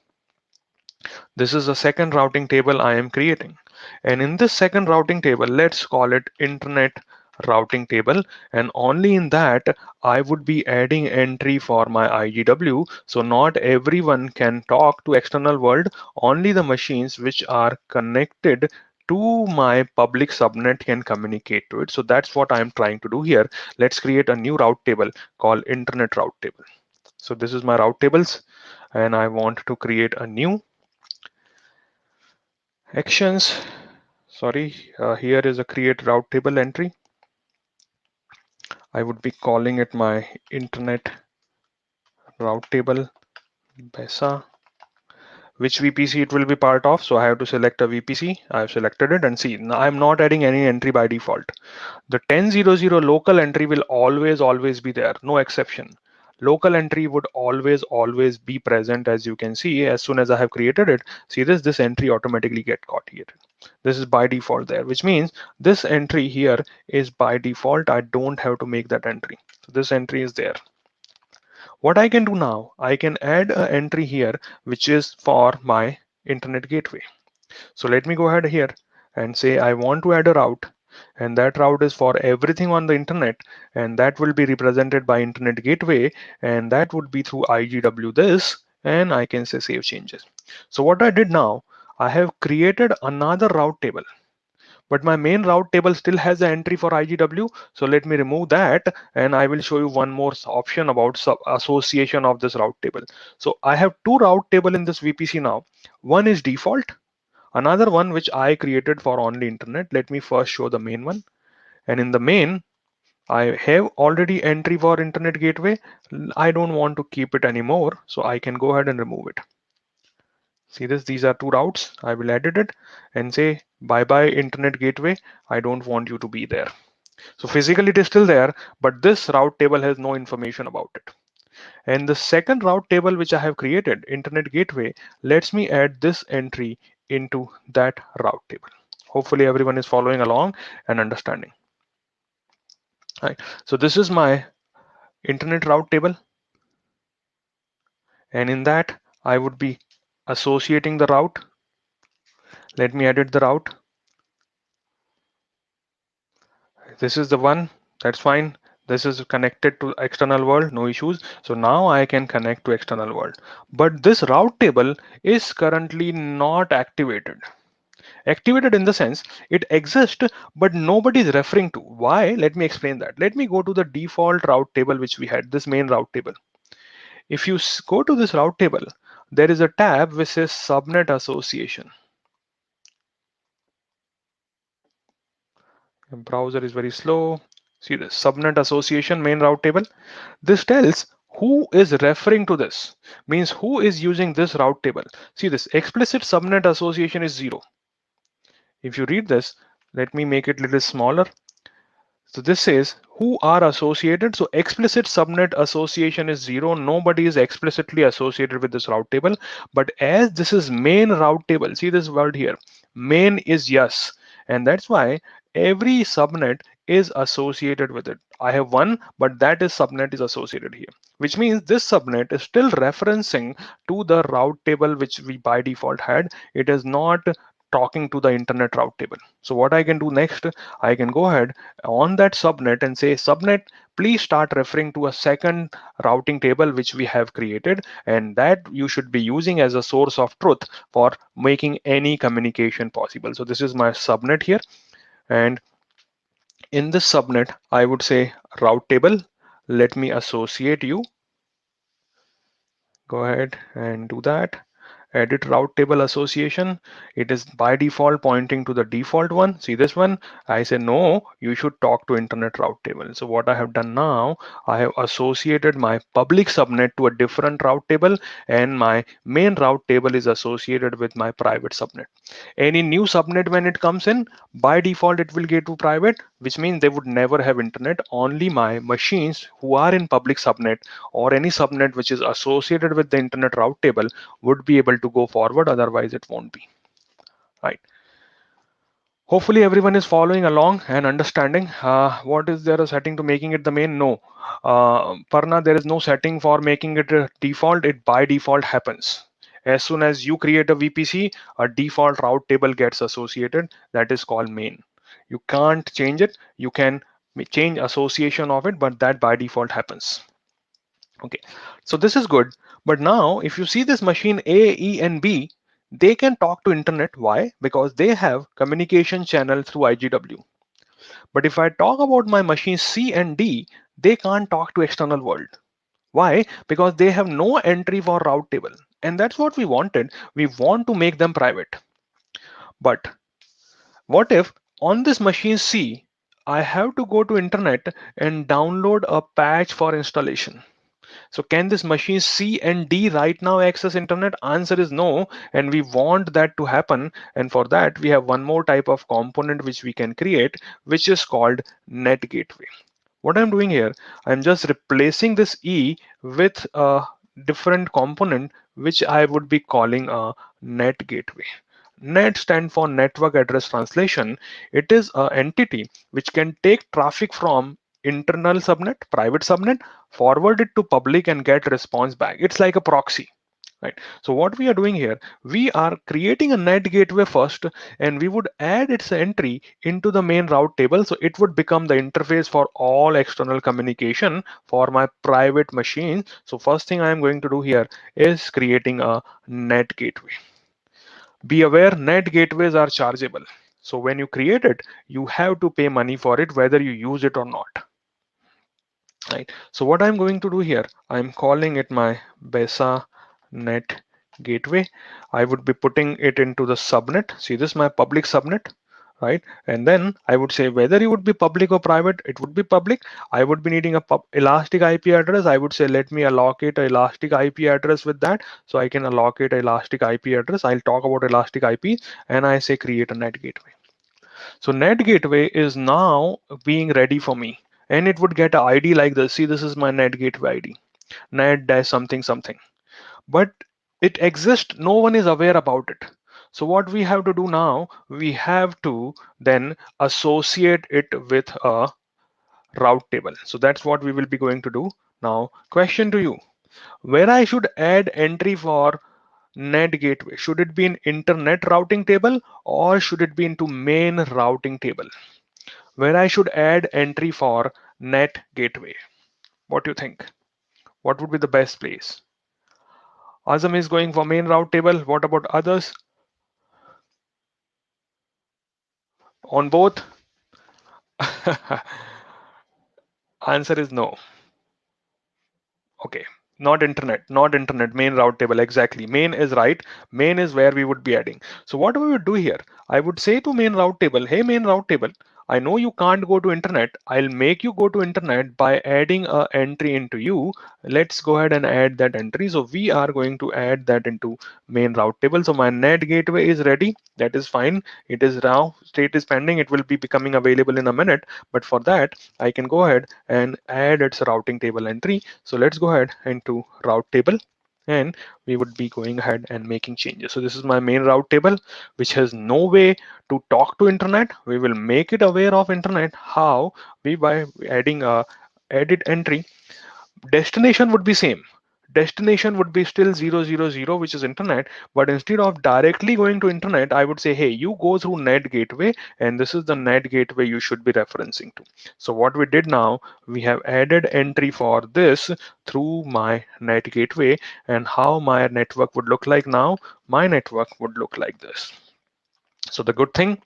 This is the second routing table I am creating. And in this second routing table, let's call it internet routing table. And only in that, I would be adding entry for my IGW. So not everyone can talk to external world, only the machines which are connected to my public subnet can communicate to it. So that's what I'm trying to do here. Let's create a new route table called internet route table. So this is my route tables, and I want to create a new actions. Sorry, here is a create route table entry. I would be calling it my internet route table BeSA. Which VPC it will be part of. So I have to select a VPC. I have selected it, and see, now I'm not adding any entry by default. The 10.0.0 local entry will always be there, no exception. Local entry would always be present. As you can see, as soon as I have created it, see this entry automatically get caught here. This is by default there, which means this entry here is by default. I don't have to make that entry. So this entry is there. What I can do now, I can add an entry here, which is for my internet gateway. So let me go ahead here and say I want to add a route, and that route is for everything on the internet, and that will be represented by internet gateway, and that would be through IGW this, and I can say save changes. So what I did now, I have created another route table, but my main route table still has an entry for IGW. So let me remove that, and I will show you one more option about association of this route table. So I have two route table in this VPC now. One is default, another one which I created for only internet. Let me first show the main one. And in the main, I have already entry for internet gateway. I don't want to keep it anymore, so I can go ahead and remove it. See this, these are two routes. I will edit it and say bye bye internet gateway. I don't want you to be there. So physically it is still there, but this route table has no information about it. And the second route table which I have created, internet gateway, lets me add this entry into that route table. Hopefully everyone is following along and understanding. All right. So this is my internet route table. And in that, I would be associating the route. Let me edit the route. This is the one, that's fine. This is connected to external world, no issues. So now I can connect to external world. But this route table is currently not activated. Activated in the sense it exists, but nobody is referring to. Why? Let me explain that. Let me go to the default route table which we had, this main route table. If you go to this route table, there is a tab which says subnet association. The browser is very slow. See this subnet association main route table. This tells who is referring to this, means who is using this route table. See this explicit subnet association is 0. If you read this, let me make it a little smaller. So this says who are associated. So explicit subnet association is 0. Nobody is explicitly associated with this route table. But as this is main route table, see this word here, main is yes. And that's why every subnet is associated with it. I have one, but that is subnet is associated here, which means this subnet is still referencing to the route table which we by default had. It is not talking to the internet route table. So what I can do next, I can go ahead on that subnet and say subnet, please start referring to a second routing table which we have created, and that you should be using as a source of truth for making any communication possible. So this is my subnet here, and in this subnet I would say route table, let me associate you. Go ahead and do that. Edit route table association. It is by default pointing to the default one. See this one? I say no, you should talk to internet route table. So what I have done now, I have associated my public subnet to a different route table, and my main route table is associated with my private subnet. Any new subnet when it comes in, by default it will get to private, which means they would never have internet. Only my machines who are in public subnet or any subnet which is associated with the internet route table would be able to go forward, otherwise it won't be. Right. Hopefully everyone is following along and understanding. What is there a setting to making it the main? No. Parna, there is no setting for making it a default. It by default happens. As soon as you create a VPC, a default route table gets associated. That is called main. You can't change it. You can change association of it, but that by default happens. Okay, so this is good. But now if you see this machine A, E, and B, They can talk to internet. Why? Because they have communication channel through IGW. But if I talk about my machines C and D, they can't talk to external world. Why? Because they have no entry for route table. And that's what we wanted. We want to make them private. But what if on this machine C, I have to go to internet and download a patch for installation? So can this machine C and D right now access internet? Answer is no, and we want that to happen. And for that, we have one more type of component which we can create, which is called net gateway. What I'm doing here, I'm just replacing this E with a different component, which I would be calling a net gateway. Net stand for network address translation. It is an entity which can take traffic from internal subnet, private subnet, forward it to public and get response back. It's like a proxy. Right. So what we are doing here, we are creating a net gateway first, and we would add its entry into the main route table. So it would become the interface for all external communication for my private machine. So first thing I am going to do here is creating a net gateway. Be aware, net gateways are chargeable. So when you create it, you have to pay money for it, whether you use it or not. Right. So what I'm going to do here, I'm calling it my BeSA net gateway. I would be putting it into the subnet. See, this is my public subnet, right? And then I would say whether it would be public or private, it would be public. I would be needing a elastic IP address. I would say let me allocate a elastic IP address with that. So I can allocate a elastic IP address. I'll talk about elastic IP, and I say create a net gateway. So net gateway is now being ready for me, and it would get an ID like this. See, this is my net gateway ID, net dash something something. But it exists, no one is aware about it. So what we have to do now, we have to then associate it with a route table. So that's what we will be going to do. Now, question to you, where I should add entry for net gateway? Should it be in internet routing table, or should it be into main routing table? Where I should add entry for net gateway. What do you think? What would be the best place? Azam is going for main route table. What about others? On both? Answer is no. Okay, not internet, main route table. Exactly. Main is right. Main is where we would be adding. So what we would do here, I would say to main route table, hey, main route table, I know you can't go to internet. I'll make you go to internet by adding a entry into you. Let's go ahead and add that entry. So we are going to add that into main route table. So my net gateway is ready. That is fine. It is now, state is pending. It will be becoming available in a minute. But for that, I can go ahead and add its routing table entry. So let's go ahead into route table, and we would be going ahead and making changes. So this is my main route table, which has no way to talk to internet. We will make it aware of internet. How? We by adding a edit entry. Destination would be same. Destination would be still 000, which is internet, but instead of directly going to internet, I would say, hey, you go through net gateway, and this is the net gateway you should be referencing to. So what we did now, we have added entry for this through my net gateway, and how my network would look like now, my network would look like this. So the good thing,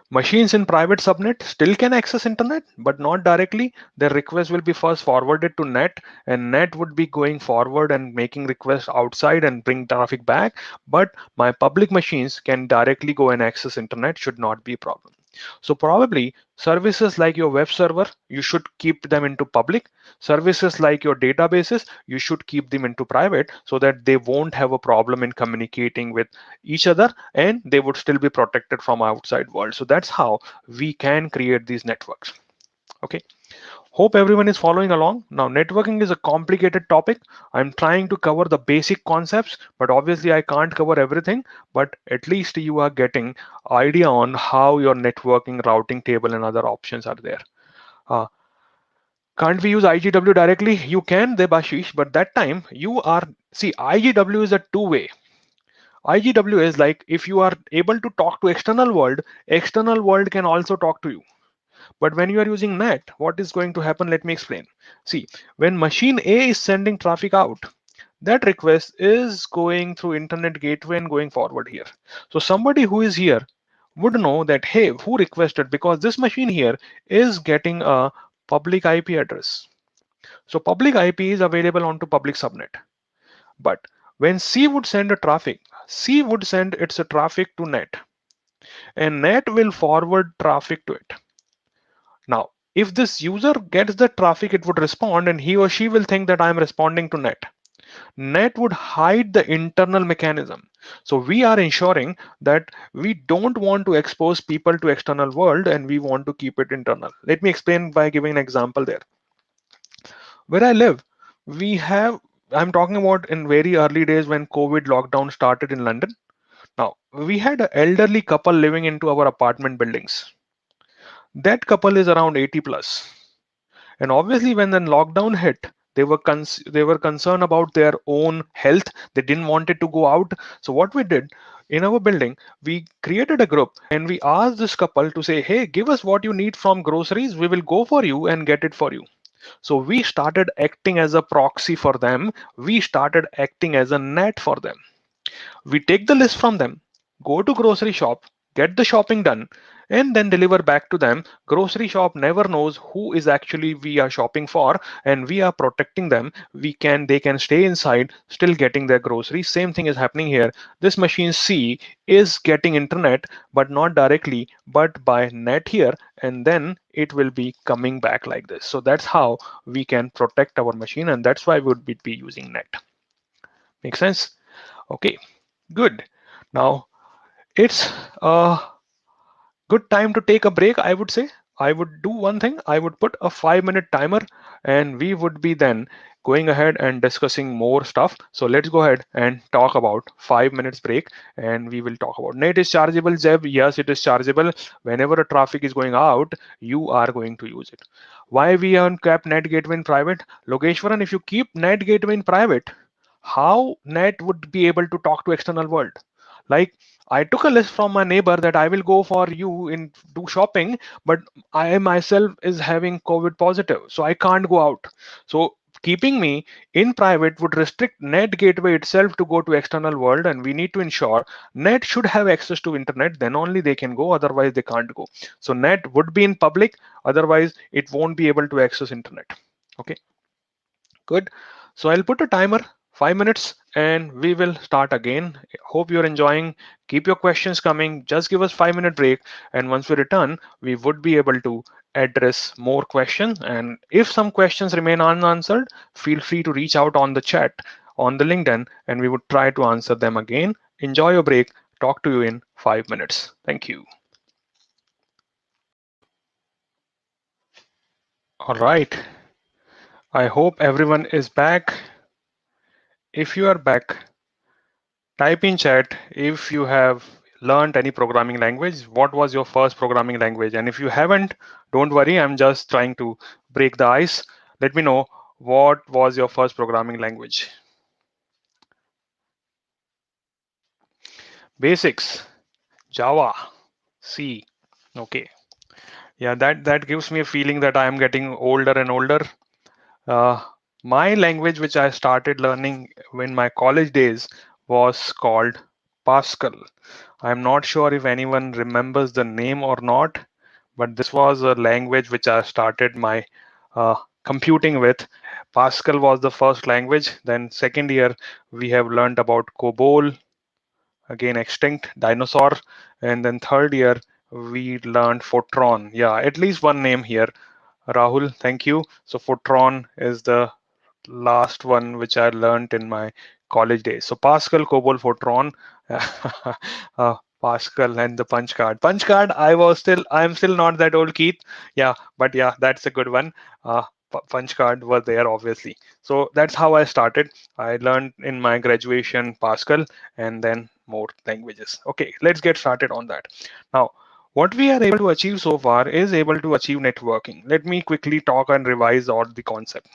machines in private subnet still can access internet, but not directly. Their request will be first forwarded to net, and net would be going forward and making requests outside and bring traffic back. But my public machines can directly go and access internet, should not be a problem. So probably services like your web server, you should keep them into public. Services like your databases, you should keep them into private, so that they won't have a problem in communicating with each other, and they would still be protected from outside world. So that's how we can create these networks. Okay, hope everyone is following along. Now, networking is a complicated topic. I'm trying to cover the basic concepts, but obviously I can't cover everything. But at least you are getting idea on how your networking routing table and other options are there. uh, can't we use IGW directly? You can, Debashish, but that time you are, see, IGW is a two-way. IGW is like, if you are able to talk to external world can also talk to you. But when you are using NAT, what is going to happen? Let me explain. See, when machine A is sending traffic out, That request is going through internet gateway and going forward here. So somebody who is here would know that, hey, who requested, because this machine here is getting a public IP address. So public IP is available onto public subnet. But when C would send a traffic, C would send its traffic to net, and net will forward traffic to it. Now, if this user gets the traffic, it would respond, and he or she will think that I'm responding to net. Net would hide the internal mechanism. So we are ensuring that we don't want to expose people to external world, and we want to keep it internal. Let me explain by giving an example there. Where I live, we have, I'm talking about in very early days when COVID lockdown started in London. Now, we had an elderly couple living into our apartment buildings. That couple is around 80 plus. And obviously, when the lockdown hit, they were concerned about their own health. They didn't want it to go out. So what we did in our building, we created a group and we asked this couple to say, "Hey, give us what you need from groceries. We will go for you and get it for you." So we started acting as a proxy for them. We started acting as a net for them. We take the list from them, go to grocery shop, get the shopping done, and then deliver back to them. Grocery shop never knows who is actually we are shopping for, and we are protecting them. They can stay inside, still getting their groceries. Same thing is happening here. This machine C is getting internet, but not directly, but by net here, and then it will be coming back like this. So that's how we can protect our machine, and that's why we would be using net. Make sense? Okay. Good. Now it's a good time to take a break, I would say. I would do one thing. I would put a 5-minute timer and we would be then going ahead and discussing more stuff. So let's go ahead and talk about 5 minutes break and we will talk about net is chargeable, Zeb. Yes, it is chargeable. Whenever a traffic is going out, you are going to use it. Why we kept net gateway in private? Logeshwaran, if you keep net gateway in private, how net would be able to talk to external world? Like I took a list from my neighbor that I will go for you in do shopping, but I myself is having COVID positive, so I can't go out. So keeping me in private would restrict net gateway itself to go to external world, and we need to ensure net should have access to internet, then only they can go, otherwise they can't go. So net would be in public, otherwise it won't be able to access internet. Okay. Good. So I'll put a timer, 5 minutes, and we will start again. Hope you're enjoying. Keep your questions coming. Just give us 5-minute break. And once we return, we would be able to address more questions. And if some questions remain unanswered, feel free to reach out on the chat on the LinkedIn, and we would try to answer them again. Enjoy your break. Talk to you in 5 minutes. Thank you. All right. I hope everyone is back. If you are back, type in chat if you have learned any programming language. What was your first programming language? And if you haven't, don't worry, I'm just trying to break the ice. Let me know what was your first programming language. Basics, Java, C. Okay. Yeah, that gives me a feeling that I am getting older and older. Uh, my language, which I started learning in my college days, was called Pascal. I'm not sure if anyone remembers the name or not, but this was a language which I started my uh, computing with. Pascal was the first language. Then second year, we have learned about COBOL, again extinct dinosaur. And then third year, we learned Fortran. Yeah, at least one name here. Rahul, thank you. So Fortran is the last one which I learned in my college days. So Pascal, COBOL, Fortran, Pascal, and the punch card. Punch card. I'm still not that old, Keith. Yeah, but yeah, that's a good one. Punch card was there obviously. So that's how I started. I learned in my graduation Pascal, and then more languages. Okay, let's get started on that. Now, what we are able to achieve so far is able to achieve networking. Let me quickly talk and revise all the concept.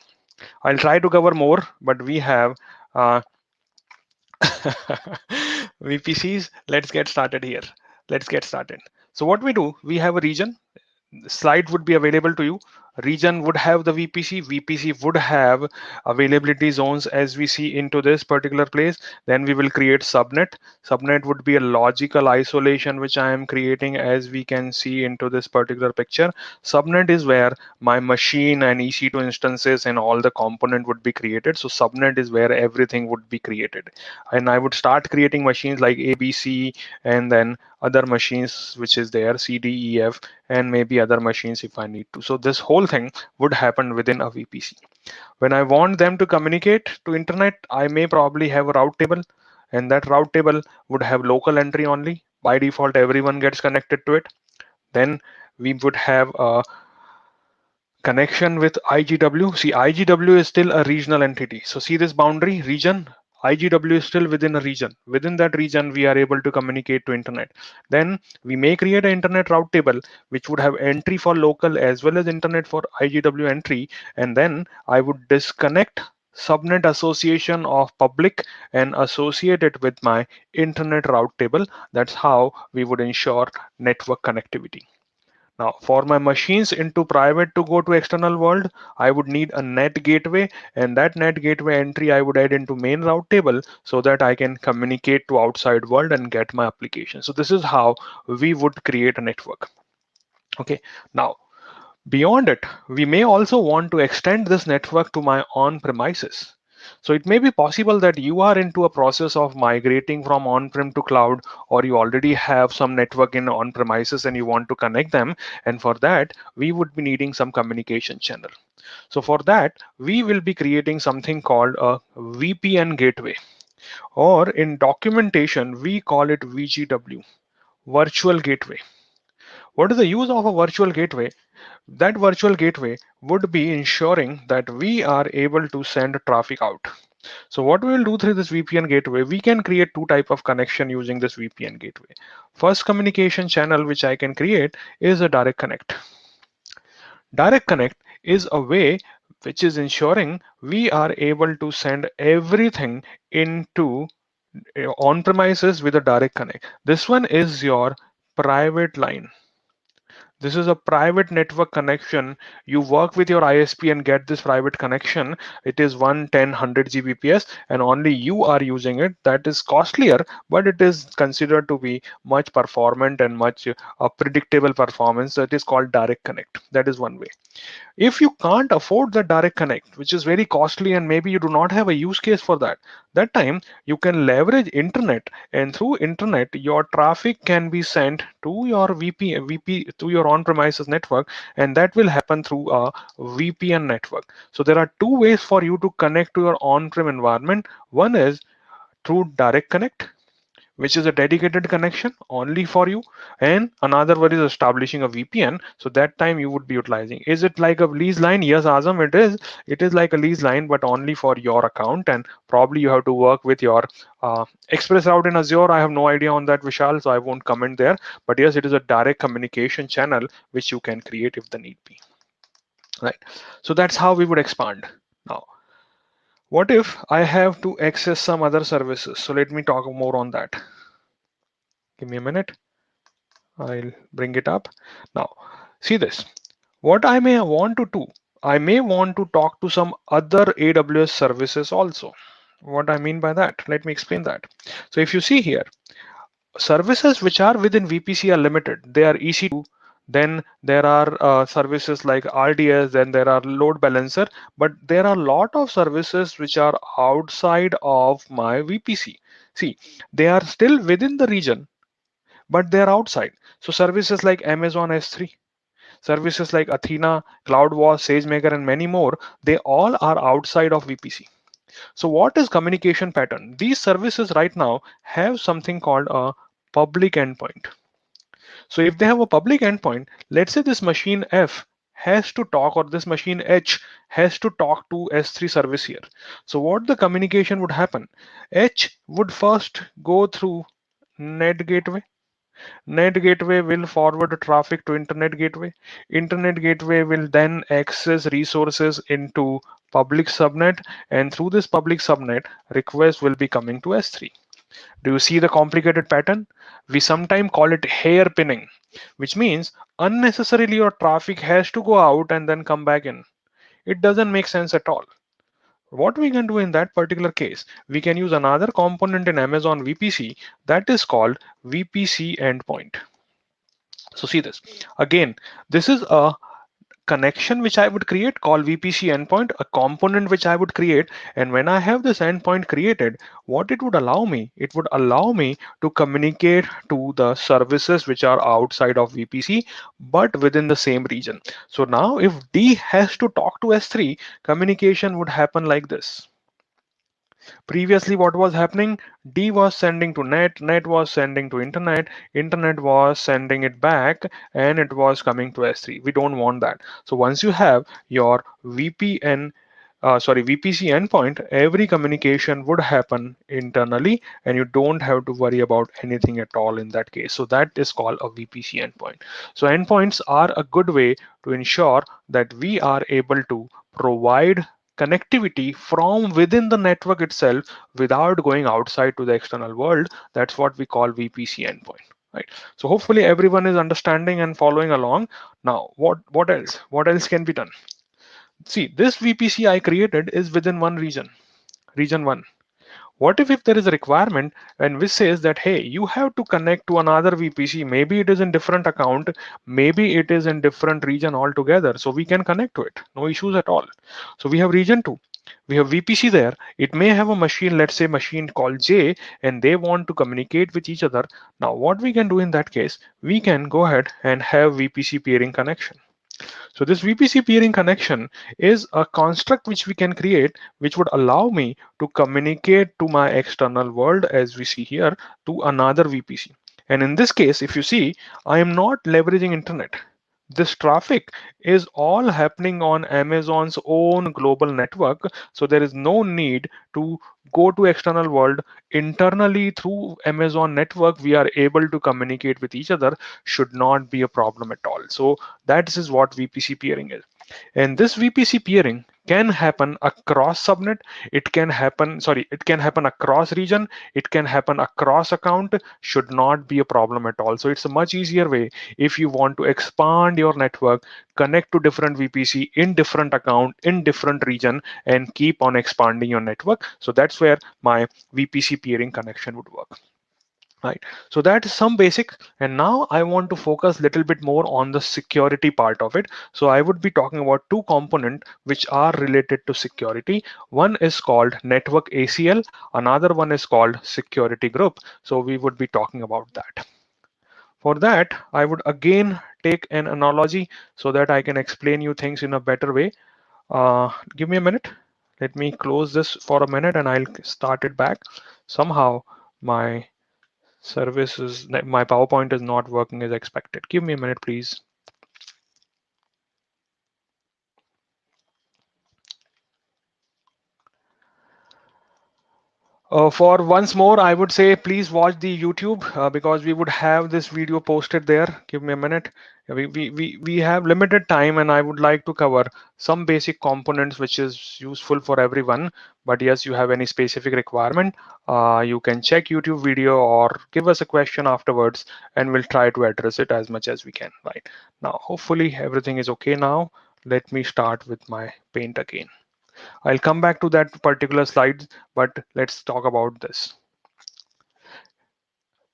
I'll try to cover more, but we have uh, VPCs. Let's get started here. Let's get started. So what we do, we have a region. The slide would be available to you. region would have the VPC would have availability zones as we see into this particular place. Then we will create subnet would be a logical isolation which I am creating as we can see into this particular picture. Subnet is where my machine and EC2 instances and all the component would be created. So subnet is where everything would be created, and I would start creating machines like ABC, and then other machines which is there CDEF, and maybe other machines if I need to. So this whole thing would happen within a VPC. When I want them to communicate to internet, I may probably have a route table, and that route table would have local entry only. By default, everyone gets connected to it. Then we would have a connection with IGW. See, IGW is still a regional entity. So see this boundary region, IGW is still within a region. Within that region, we are able to communicate to internet. Then we may create an internet route table, which would have entry for local as well as internet for IGW entry. And then I would disconnect subnet association of public and associate it with my internet route table. That's how we would ensure network connectivity. Now, for my machines into private to go to external world, I would need a net gateway, and that net gateway entry I would add into main route table so that I can communicate to outside world and get my application. So this is how we would create a network. Okay, now beyond it, we may also want to extend this network to my on-premises. So it may be possible that you are into a process of migrating from on-prem to cloud, or you already have some network in on-premises and you want to connect them. And for that, we would be needing some communication channel. So for that, we will be creating something called a VPN gateway, or in documentation, we call it VGW, virtual gateway. What is the use of a virtual gateway? That virtual gateway would be ensuring that we are able to send traffic out. So what we will do through this VPN gateway, we can create two type of connection using this VPN gateway. First communication channel which I can create is a direct connect. Direct connect is a way which is ensuring we are able to send everything into on premises with a direct connect. This one is your private line. This is a private network connection. You work with your ISP and get this private connection. It is 110 100 Gbps and only you are using it. That is costlier, but it is considered to be much performant and much predictable performance. That is called direct connect. That is one way. If you can't afford the direct connect, which is very costly, and maybe you do not have a use case for that, that time you can leverage internet, and through internet your traffic can be sent to your VP to your on-premises network, and that will happen through a VPN network. So there are two ways for you to connect to your on-prem environment. One is through direct connect, which is a dedicated connection only for you, and another one is establishing a VPN. So that time you would be utilizing. Is it like a lease line? Yes, Azam, it is. It is like a lease line, but only for your account, and probably you have to work with your express route in Azure. I have no idea on that, Vishal, so I won't comment there. But yes, it is a direct communication channel which you can create if the need be. Right. So that's how we would expand. Now, what if I have to access some other services? So let me talk more on that. Give me a minute. I'll bring it up. Now, see this. What I may want to do, I may want to talk to some other AWS services also. What I mean by that, let me explain that. So if you see here, services which are within VPC are limited. They are EC2, then there are services like RDS, then there are load balancer, but there are a lot of services which are outside of my VPC. See, they are still within the region, but they're outside. So services like Amazon S3, services like Athena, CloudWatch, SageMaker, and many more, they all are outside of VPC. So what is communication pattern? These services right now have something called a public endpoint. So if they have a public endpoint, let's say this machine F has to talk, or this machine H has to talk to S3 service here. So what the communication would happen? H would first go through net gateway. Net gateway will forward traffic to internet gateway. Internet gateway will then access resources into public subnet, and through this public subnet, request will be coming to S3. Do you see the complicated pattern? We sometimes call it hair pinning. which means unnecessarily your traffic has to go out and then come back in. It doesn't make sense at all. What we can do in that particular case, we can use another component in Amazon VPC that is called VPC endpoint. So see this again, this is a connection which I would create called VPC endpoint, a component which I would create. And when I have this endpoint created, what it would allow me, it would allow me to communicate to the services which are outside of VPC, but within the same region. So now if D has to talk to S3, communication would happen like this. Previously, what was happening? D was sending to net, net was sending to internet, internet was sending it back, and it was coming to S3. We don't want that. So once you have your VPC endpoint, every communication would happen internally, and you don't have to worry about anything at all in that case. So that is called a VPC endpoint. So endpoints are a good way to ensure that we are able to provide connectivity from within the network itself without going outside to the external world. That's what we call VPC endpoint. Right. So hopefully everyone is understanding and following along. Now, what else? What else can be done? See, this VPC I created is within one region, region one. What if there is a requirement and which says that, hey, you have to connect to another VPC? Maybe it is in different account, maybe it is in different region altogether. So we can connect to it, no issues at all. So we have region two. We have VPC there. It may have a machine, let's say machine called J, and they want to communicate with each other. Now, what we can do in that case, we can go ahead and have VPC peering connection. So this VPC peering connection is a construct which we can create, which would allow me to communicate to my external world, as we see here, to another VPC. And in this case, if you see, I am not leveraging internet. This traffic is all happening on Amazon's own global network. So there is no need to go to external world. Internally through Amazon network, we are able to communicate with each other, should not be a problem at all. So that is what VPC peering is. And this VPC peering can happen across subnet. It can happen across region. It can happen across account, should not be a problem at all. So it's a much easier way if you want to expand your network, connect to different VPC in different account, in different region, and keep on expanding your network. So that's where my VPC peering connection would work. Right. So that is some basic. And now I want to focus a little bit more on the security part of it. So I would be talking about two components which are related to security. One is called network ACL. Another one is called security group. So we would be talking about that. For that, I would again take an analogy so that I can explain you things in a better way. Give me a minute. Let me close this for a minute and I'll start it back. Somehow my my PowerPoint is not working as expected. Give me a minute, please. For once more, I would say please watch the YouTube because we would have this video posted there. Give me a minute. We have limited time and I would like to cover some basic components which is useful for everyone. But yes, you have any specific requirement, you can check YouTube video or give us a question afterwards and we'll try to address it as much as we can. Right now, hopefully everything is okay now. Let me start with my paint again. I'll come back to that particular slide, but let's talk about this.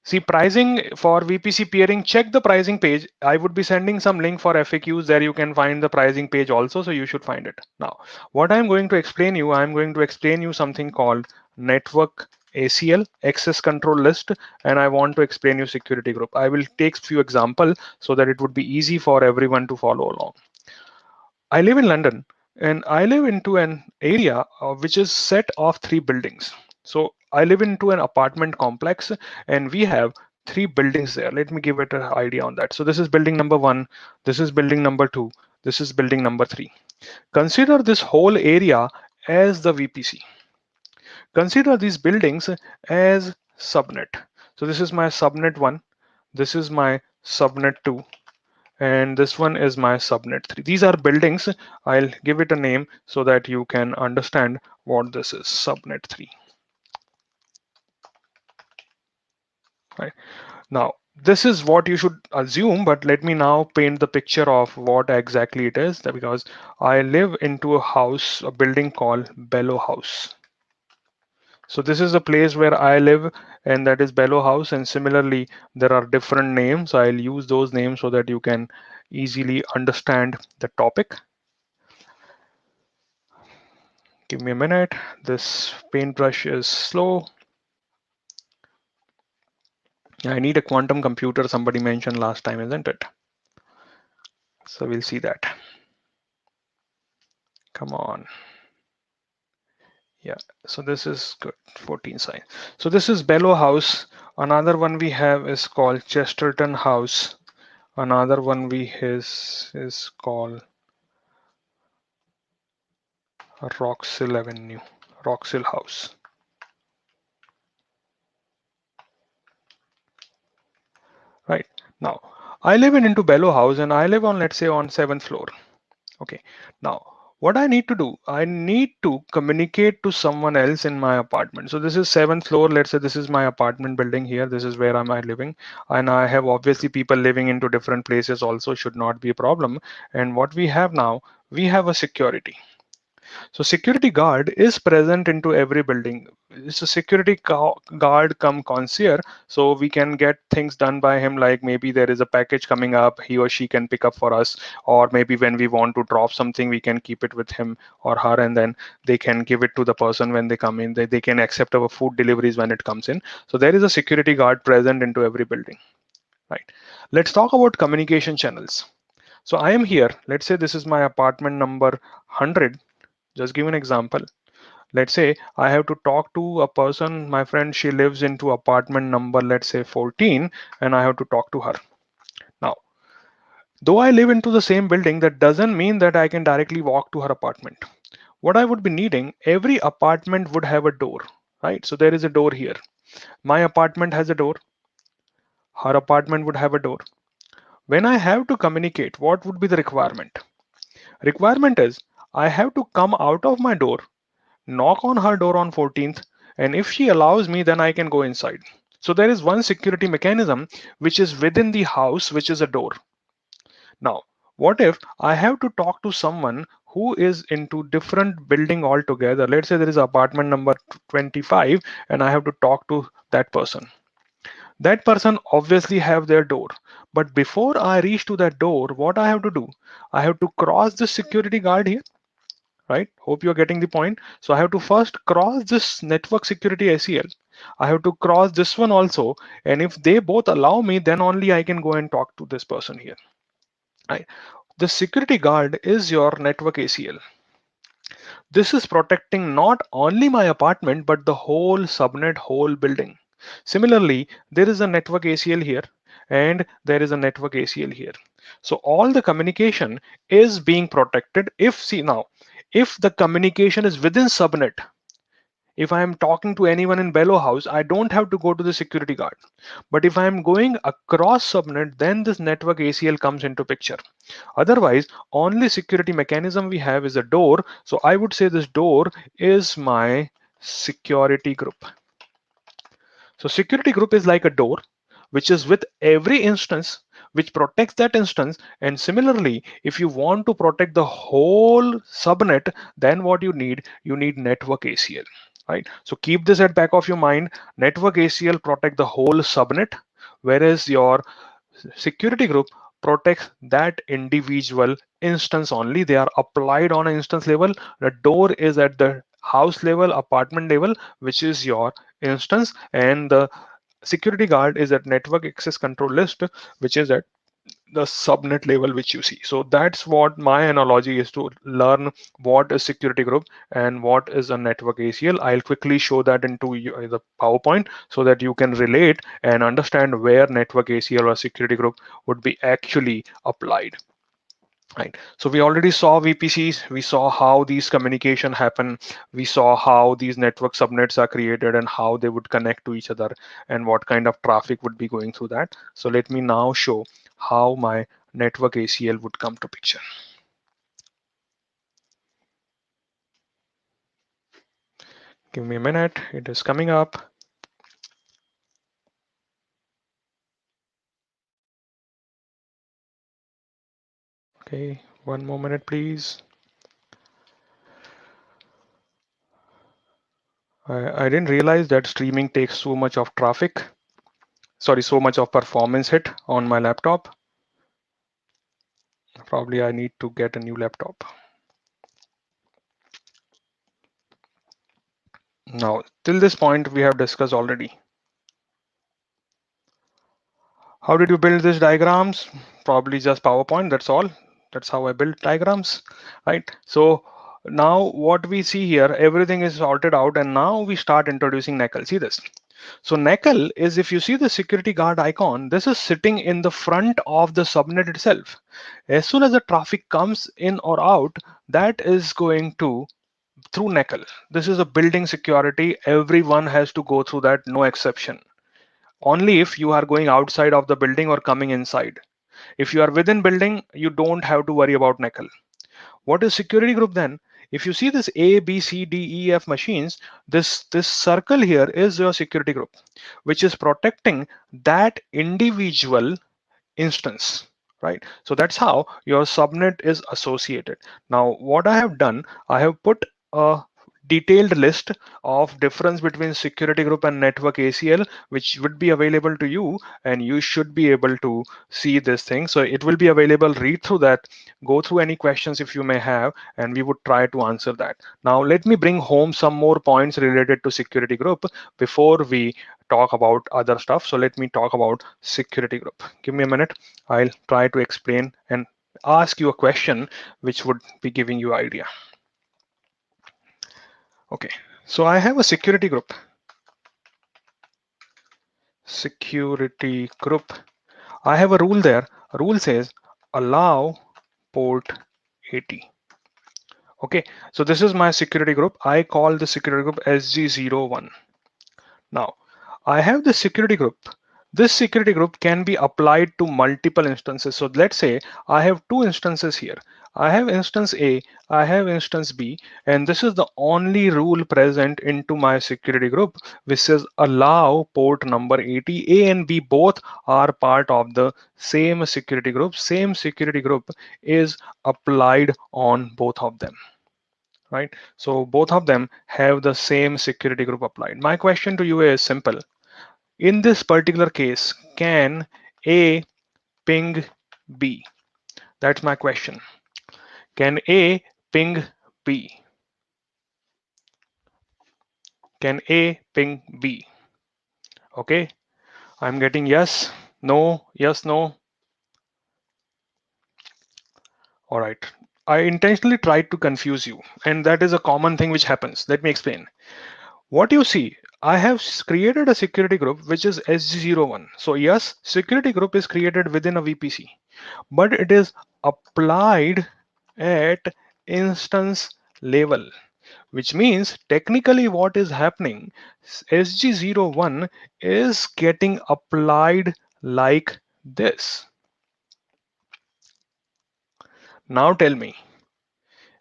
See, pricing for VPC peering, check the pricing page. I would be sending some link for FAQs there. You can find the pricing page also, so you should find it. Now, what I'm going to explain you, I'm going to explain you something called network ACL, access control list, and I want to explain you security group. I will take few examples so that it would be easy for everyone to follow along. I live in London and I live into an area which is set of three buildings. So I live into an apartment complex and we have three buildings there. Let me give it an idea on that. So this is building number one, this is building number two, this is building number three. Consider this whole area as the VPC. Consider these buildings as subnet. So this is my subnet one, this is my subnet two, and this one is my subnet 3. These are buildings. I'll give it a name so that you can understand what this is. Subnet 3. Right. Now, This is what you should assume, but let me now paint the picture of what exactly it is, because I live into a house, a building called Bellow House. So this is the place where I live, and that is Bellow House. And similarly, there are different names. I'll use those names so that you can easily understand the topic. Give me a minute. This paintbrush is slow. I need a quantum computer, somebody mentioned last time, isn't it? So we'll see that. Come on. Yeah, so this is good, 14 sign. So this is Bellow House. Another one we have is called Chesterton House. Another one we is called Roxhill Avenue, Roxhill House. Right. Now, I live into Bellow House and I live on, let's say, on 7th floor. Okay. Now, what I need to do, I need to communicate to someone else in my apartment. So this is 7th floor. Let's say this is my apartment building here. This is where am I living. And I have obviously people living into different places also, should not be a problem. And what we have now, we have a security. So security guard is present into every building. It's a security guard come concierge, so we can get things done by him. Like maybe there is a package coming up, he or she can pick up for us, or maybe when we want to drop something, we can keep it with him or her, and then they can give it to the person when they come in. They can accept our food deliveries when it comes in. So there is a security guard present into every building. Right. Let's talk about communication channels. So I am here. Let's say this is my apartment number 100. Just give an example. Let's say I have to talk to a person, my friend, she lives into apartment number, let's say 14, and I have to talk to her. Now, though I live into the same building, that doesn't mean that I can directly walk to her apartment. What I would be needing, every apartment would have a door, right? So there is a door here. My apartment has a door. Her apartment would have a door. When I have to communicate, what would be the requirement? Requirement is I have to come out of my door, knock on her door on 14th, and if she allows me, then I can go inside. So there is one security mechanism which is within the house, which is a door. Now, what if I have to talk to someone who is into different building altogether? Let's say there is apartment number 25 and I have to talk to that person. That person obviously have their door. But before I reach to that door, what I have to do? I have to cross the security guard here, right? Hope you're getting the point. So I have to first cross this network security ACL. I have to cross this one also. And if they both allow me, then only I can go and talk to this person here, right? The security guard is your network ACL. This is protecting not only my apartment, but the whole subnet, whole building. Similarly, there is a network ACL here and there is a network ACL here. So all the communication is being protected. If see now, if the communication is within subnet, if I am talking to anyone in Bellow House, I don't have to go to the security guard. But if I am going across subnet, then this network ACL comes into picture. Otherwise, only security mechanism we have is a door. So I would say this door is my security group. So security group is like a door, which is with every instance, which protects that instance. And similarly, if you want to protect the whole subnet, then what you need network ACL, right? So keep this at back of your mind. Network ACL protect the whole subnet, whereas your security group protects that individual instance only. They are applied on an instance level. The door is at the house level, apartment level, which is your instance, and the security guard is at network access control list, which is at the subnet level which you see. So that's what my analogy is, to learn what is security group and what is a network ACL. I'll quickly show that into the PowerPoint so that you can relate and understand where network ACL or security group would be actually applied. Right. So we already saw VPCs. We saw how these communication happen. We saw how these network subnets are created and how they would connect to each other and what kind of traffic would be going through that. So let me now show how my network ACL would come to picture. Give me a minute. It is coming up. Okay, one more minute, please. I didn't realize that streaming takes so much of traffic. Sorry, so much of performance hit on my laptop. Probably I need to get a new laptop. Now, till this point, we have discussed already. How did you build these diagrams? Probably just PowerPoint, that's all. That's how I build diagrams, right? So now what we see here, everything is sorted out, and now we start introducing NECL. See this. So NECL is, if you see the security guard icon, this is sitting in the front of the subnet itself. As soon as the traffic comes in or out, that is going to through NECL. This is a building security. Everyone has to go through that, no exception. Only if you are going outside of the building or coming inside. If you are within building, you don't have to worry about NECL. What is security group then? If you see this A, B, C, D, E, F machines, this circle here is your security group, which is protecting that individual instance, right? So that's how your subnet is associated. Now, what I have done, I have put a detailed list of difference between security group and network ACL, which would be available to you, and you should be able to see this thing. So it will be available. Read through that, go through any questions if you may have, and we would try to answer that. Now, let me bring home some more points related to security group before we talk about other stuff. So let me talk about security group. Give me a minute. I'll try to explain and ask you a question which would be giving you idea. Okay, so I have a security group. Security group. I have a rule there. A rule says allow port 80. Okay, so this is my security group. I call the security group SG01. Now, I have this security group. This security group can be applied to multiple instances. So let's say I have two instances here. I have instance A, I have instance B, and this is the only rule present into my security group, which says allow port number 80. A and B both are part of the same security group. Same security group is applied on both of them, right? So both of them have the same security group applied. My question to you is simple. In this particular case, can A ping B? That's my question. Can A ping B? Can A ping B? Okay, I'm getting yes, no, yes, no. All right. I intentionally tried to confuse you, and that is a common thing which happens. Let me explain. What you see, I have created a security group which is SG01. So yes, security group is created within a VPC, but it is applied at instance level, which means technically what is happening, SG01 is getting applied like this. Now tell me,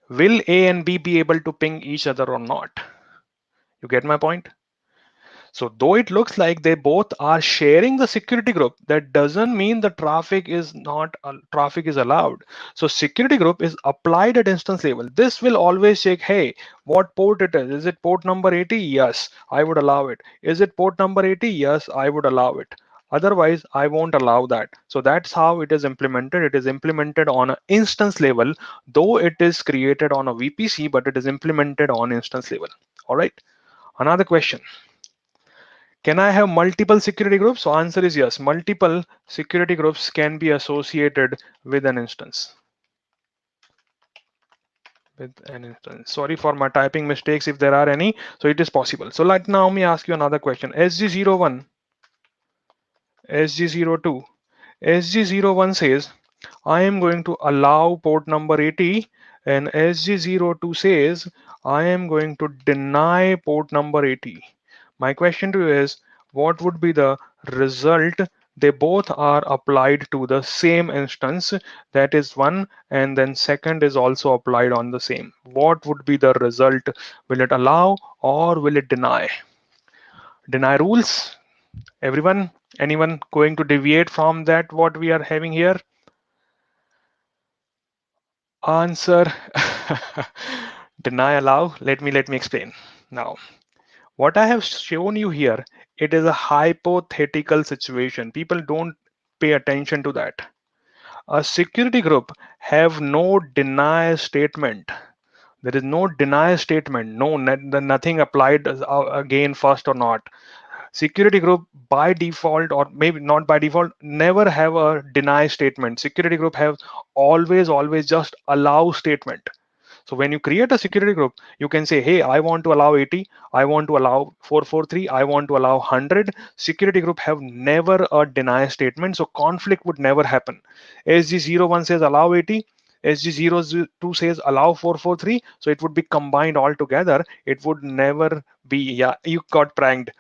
will A and B be able to ping each other or not? You get my point? So though it looks like they both are sharing the security group, that doesn't mean the traffic is not traffic is allowed. So security group is applied at instance level. This will always check, hey, what port it is. Is it port number 80? Yes, I would allow it. Is it port number 80? Yes, I would allow it. Otherwise, I won't allow that. So that's how it is implemented. It is implemented on an instance level, though it is created on a VPC, but it is implemented on instance level. All right. Another question. Can I have multiple security groups? So answer is yes. Multiple security groups can be associated with an instance. With an instance. Sorry for my typing mistakes if there are any. So it is possible. So let now me ask you another question. SG01, SG02. SG01 says I am going to allow port number 80, and SG02 says I am going to deny port number 80. My question to you is, what would be the result? They both are applied to the same instance, that is one, and then second is also applied on the same. What would be the result? Will it allow or will it deny? Deny rules? Everyone? Anyone going to deviate from that what we are having here? Answer. Deny, allow. Let me explain. Now, what I have shown you here, it is a hypothetical situation. People don't pay attention to that. A security group have no deny statement. There is no deny statement. No, nothing applied again first or not. Security group by default, or maybe not by default, never have a deny statement. Security group have always just allow statement. So when you create a security group, you can say, hey, I want to allow 80, I want to allow 443, I want to allow 100. Security group have never a deny statement, so conflict would never happen. SG01 says allow 80, SG02 says allow 443, so it would be combined all together. It would never be, yeah, you got pranked.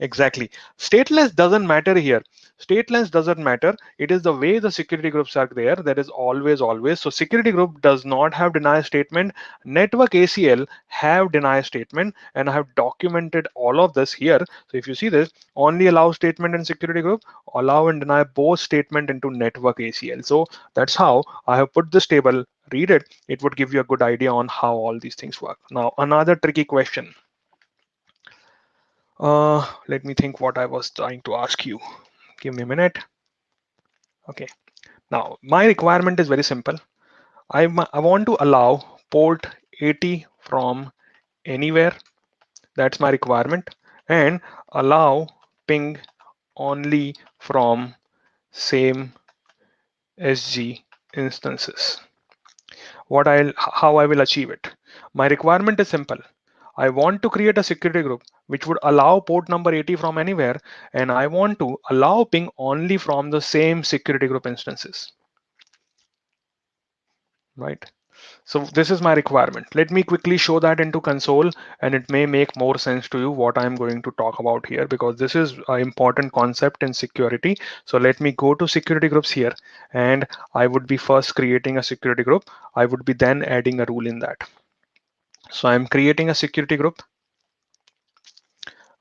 Exactly. Stateless doesn't matter here. Stateless doesn't matter. It is the way the security groups are there. That is always. So security group does not have deny statement. Network ACL have deny statement, and I have documented all of this here. So if you see this, only allow statement in security group, allow and deny both statement into network ACL. So that's how I have put this table. Read it. It would give you a good idea on how all these things work. Now, another tricky question. Let me think what I was trying to ask you. Give me a minute. Okay. Now, my requirement is very simple. I want to allow port 80 from anywhere. That's my requirement. And allow ping only from same SG instances. How I will achieve it. My requirement is simple. I want to create a security group which would allow port number 80 from anywhere, and I want to allow ping only from the same security group instances, right? So this is my requirement. Let me quickly show that into console, and it may make more sense to you what I'm going to talk about here, because this is an important concept in security. So let me go to security groups here, and I would be first creating a security group. I would be then adding a rule in that. So I'm creating a security group.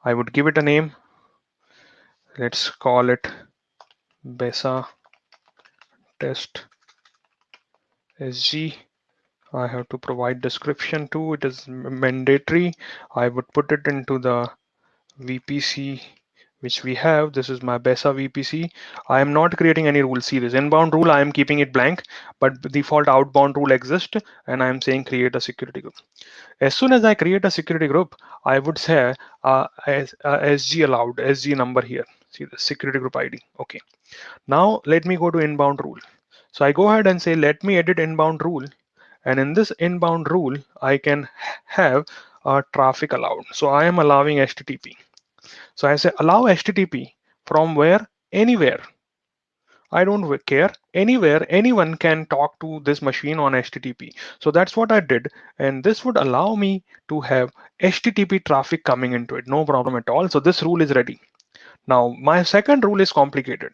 I would give it a name. Let's call it BeSA test SG. I have to provide description too. It is mandatory. I would put it into the VPC which we have. This is my BeSA VPC. I am not creating any rule. See this inbound rule, I am keeping it blank, but the default outbound rule exists, and I am saying create a security group. As soon as I create a security group, I would say SG allowed, SG number here. See the security group ID. Okay. Now let me go to inbound rule. So I go ahead and say, let me edit inbound rule. And in this inbound rule, I can have traffic allowed. So I am allowing HTTP. So I say allow HTTP from where? Anywhere. I don't care. Anywhere, anyone can talk to this machine on HTTP. So that's what I did. And this would allow me to have HTTP traffic coming into it. No problem at all. So this rule is ready. Now, my second rule is complicated.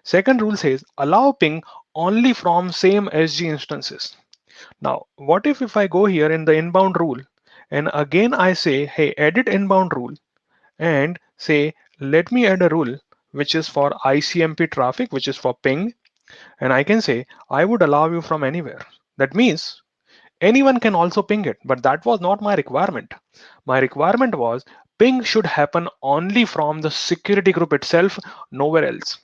Second rule says allow ping only from same SG instances. Now, what if I go here in the inbound rule and again I say, hey, edit inbound rule and say, let me add a rule which is for ICMP traffic, which is for ping. And I can say, I would allow you from anywhere. That means anyone can also ping it, but that was not my requirement. My requirement was ping should happen only from the security group itself, nowhere else.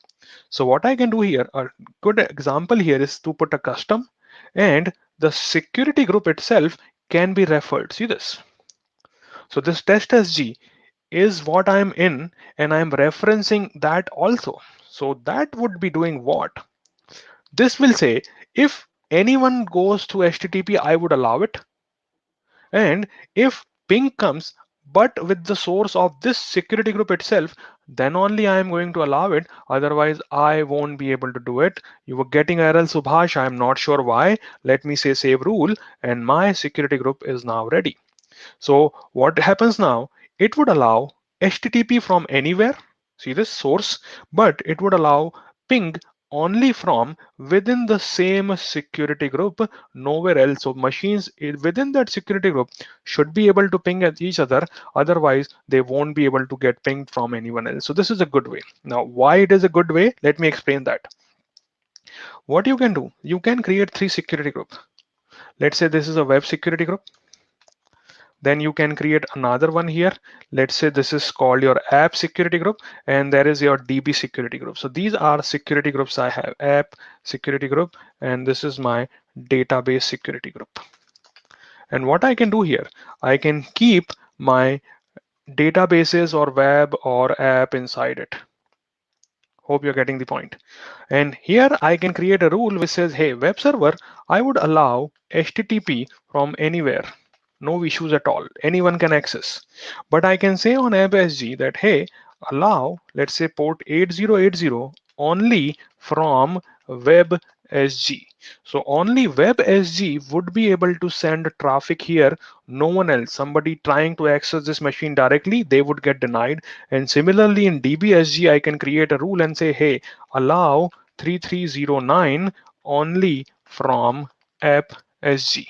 So what I can do here, a good example here is to put a custom, and the security group itself can be referred. See this. So this test SG is what I'm in, and I'm referencing that also. So that would be doing what? This will say if anyone goes to HTTP, I would allow it. And if ping comes, but with the source of this security group itself, then only I am going to allow it. Otherwise, I won't be able to do it. You were getting error, Subhash. I'm not sure why. Let me say save rule, and my security group is now ready. So what happens now? It would allow HTTP from anywhere, see this source, but it would allow ping only from within the same security group, nowhere else. So machines within that security group should be able to ping at each other. Otherwise, they won't be able to get pinged from anyone else. So this is a good way. Now, why it is a good way? Let me explain that. What you can do, you can create 3 security groups. Let's say this is a web security group. Then you can create another one here. Let's say this is called your app security group, and there is your DB security group. So these are security groups I have: app security group, and this is my database security group. And what I can do here, I can keep my databases or web or app inside it. Hope you're getting the point. And here I can create a rule which says, hey, web server, I would allow HTTP from anywhere. No issues at all. Anyone can access. But I can say on AppSG that, hey, allow, let's say port 8080 only from WebSG. So only WebSG would be able to send traffic here. No one else. Somebody trying to access this machine directly, they would get denied. And similarly in DBSG, I can create a rule and say, hey, allow 3309 only from AppSG.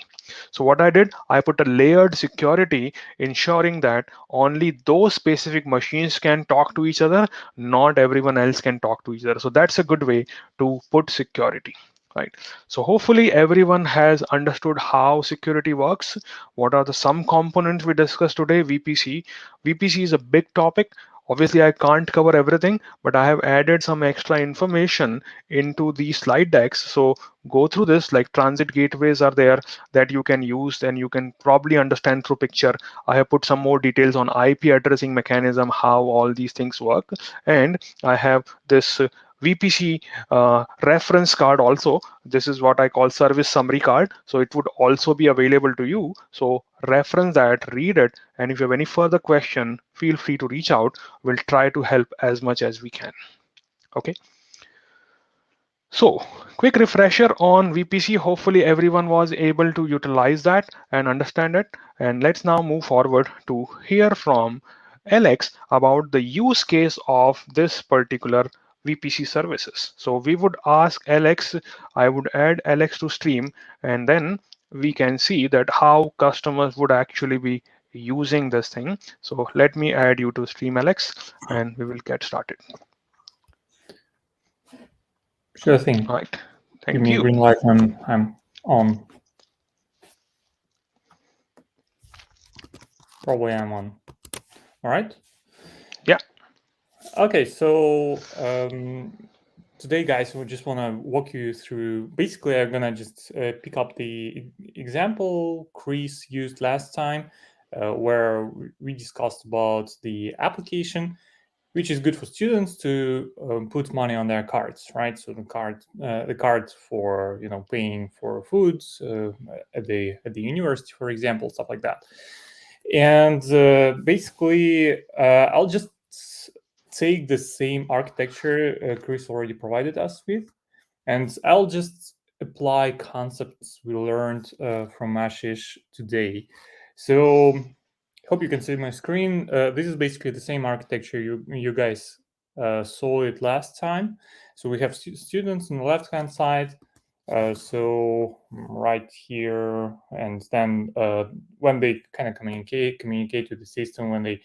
So what I did, I put a layered security ensuring that only those specific machines can talk to each other, not everyone else can talk to each other. So that's a good way to put security. Right. So hopefully everyone has understood how security works. What are the some components we discussed today? VPC. VPC is a big topic. Obviously, I can't cover everything, but I have added some extra information into the slide decks. So go through this, like transit gateways are there that you can use and you can probably understand through picture. I have put some more details on IP addressing mechanism, how all these things work. And I have this VPC reference card also. This is what I call service summary card. So it would also be available to you. So reference that, read it, and if you have any further question, feel free to reach out. We'll try to help as much as we can. Okay. So quick refresher on VPC. Hopefully everyone was able to utilize that and understand it. And let's now move forward to hear from Alex about the use case of this particular VPC services. So we would ask Alex, I would add Alex to stream, and then we can see that how customers would actually be using this thing. So let me add you to stream, Alex, and we will get started. Sure thing. All right. Give Thank me a you. green light when I'm on. Probably I'm on. All right. Yeah. Okay, so today, guys, we just want to walk you through. Basically, I'm gonna just pick up the example Chris used last time, where we discussed about the application, which is good for students to put money on their cards, right? So the card for paying for foods at the university, for example, stuff like that. And basically, I'll just take the same architecture Chris already provided us with, and I'll just apply concepts we learned from Ashish today. So hope you can see my screen. This is basically the same architecture you guys saw it last time. So we have students on the left-hand side. So right here, and then when they kind of communicate with the system, when they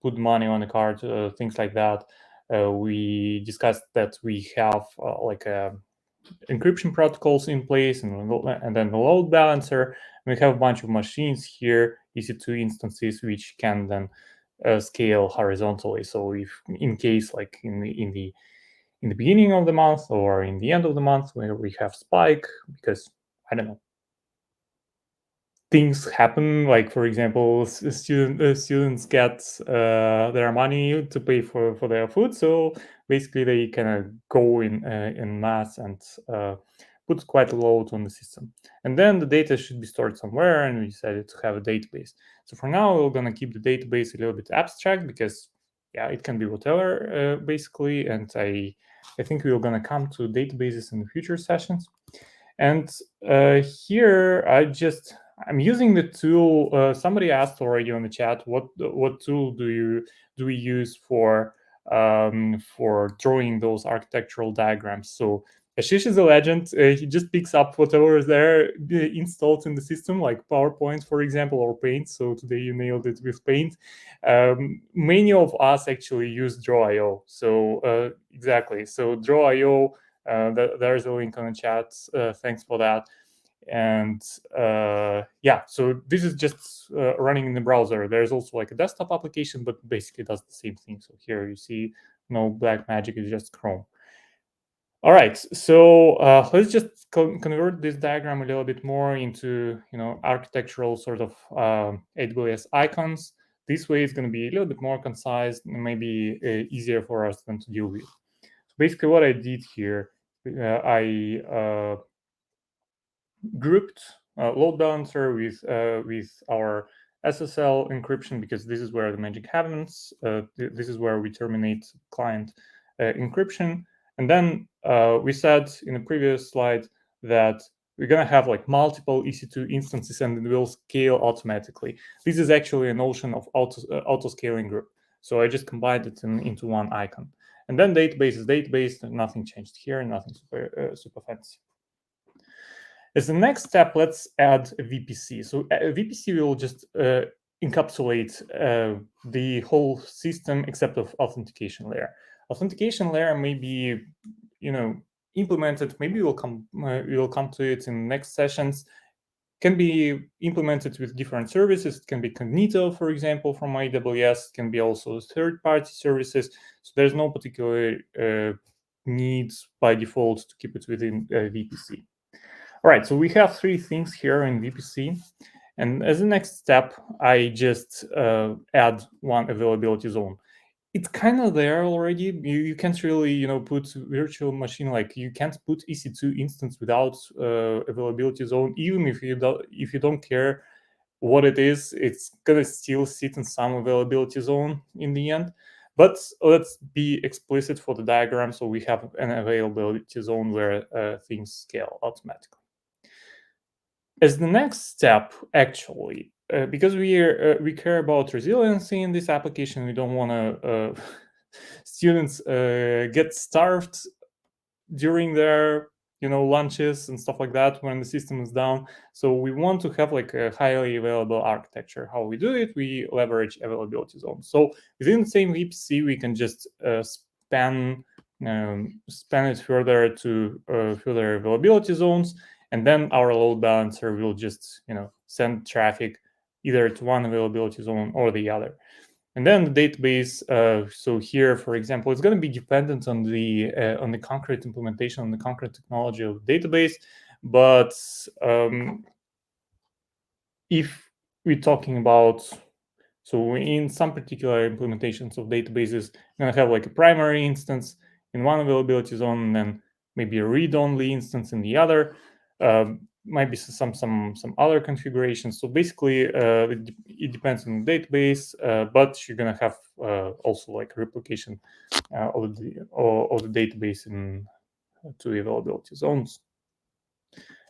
put money on the card, things like that. We discussed that we have like encryption protocols in place, and then the load balancer. We have a bunch of machines here, EC2 instances, which can then scale horizontally. So if in case like in the beginning of the month or in the end of the month where we have spike, because I don't know, things happen, like for example students get their money to pay for their food, so basically they kind of go in mass and put quite a load on the system, and then the data should be stored somewhere, and we decided to have a database. So for now we're going to keep the database a little bit abstract, because yeah, it can be whatever basically, and I think we're going to come to databases in the future sessions. And here I'm using the tool. Somebody asked already on the chat, what tool do we use for drawing those architectural diagrams? So Ashish is a legend. He just picks up whatever is there installed in the system, like PowerPoint, for example, or Paint. So today you nailed it with Paint. Many of us actually use Draw.io. So exactly. So Draw.io There's a link on the chat. Thanks for that. And yeah, so this is just running in the browser. There's also like a desktop application, but basically does the same thing. So here you see no black magic, it's just Chrome. All right, so let's just convert this diagram a little bit more into architectural sort of AWS icons. This way it's going to be a little bit more concise and maybe easier for us then to deal with. So basically what I did here, I grouped load balancer with our SSL encryption, because this is where the magic happens. This is where we terminate client encryption. And then we said in the previous slide that we're going to have like multiple EC2 instances and it will scale automatically. This is actually a notion of auto-scaling group. So I just combined it into one icon. And then database is database, nothing changed here, nothing super fancy. As the next step, let's add a VPC. So VPC will just encapsulate the whole system except of authentication layer. Authentication layer may be, implemented. Maybe we'll come to it in next sessions. Can be implemented with different services. It can be Cognito, for example, from AWS. It can be also third-party services. So there's no particular need by default to keep it within VPC. All right, so we have three things here in VPC. And as the next step, I just add one availability zone. It's kind of there already. You can't really, put virtual machine, like you can't put EC2 instance without availability zone. Even if you don't care what it is, it's gonna still sit in some availability zone in the end. But let's be explicit for the diagram, so we have an availability zone where things scale automatically. As the next step, actually, because we care about resiliency in this application, we don't want to students get starved during their lunches and stuff like that when the system is down. So we want to have like a highly available architecture. How we do it, we leverage availability zones. So within the same VPC, we can just span it further to further availability zones. And then our load balancer will just send traffic either to one availability zone or the other. And then the database. So here, for example, it's going to be dependent on the concrete implementation, on the concrete technology of the database. But if we're talking about, so in some particular implementations of databases, you're going to have like a primary instance in one availability zone, and then maybe a read-only instance in the other. Might be some other configurations. So basically, it depends on the database, but you're gonna have also like replication of the database in two availability zones.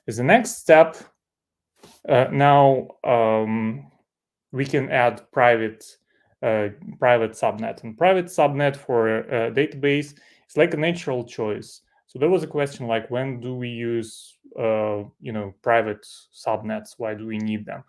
As the next step, now we can add private subnet, and private subnet for a database is like a natural choice. So there was a question like, when do we use private subnets? Why do we need them?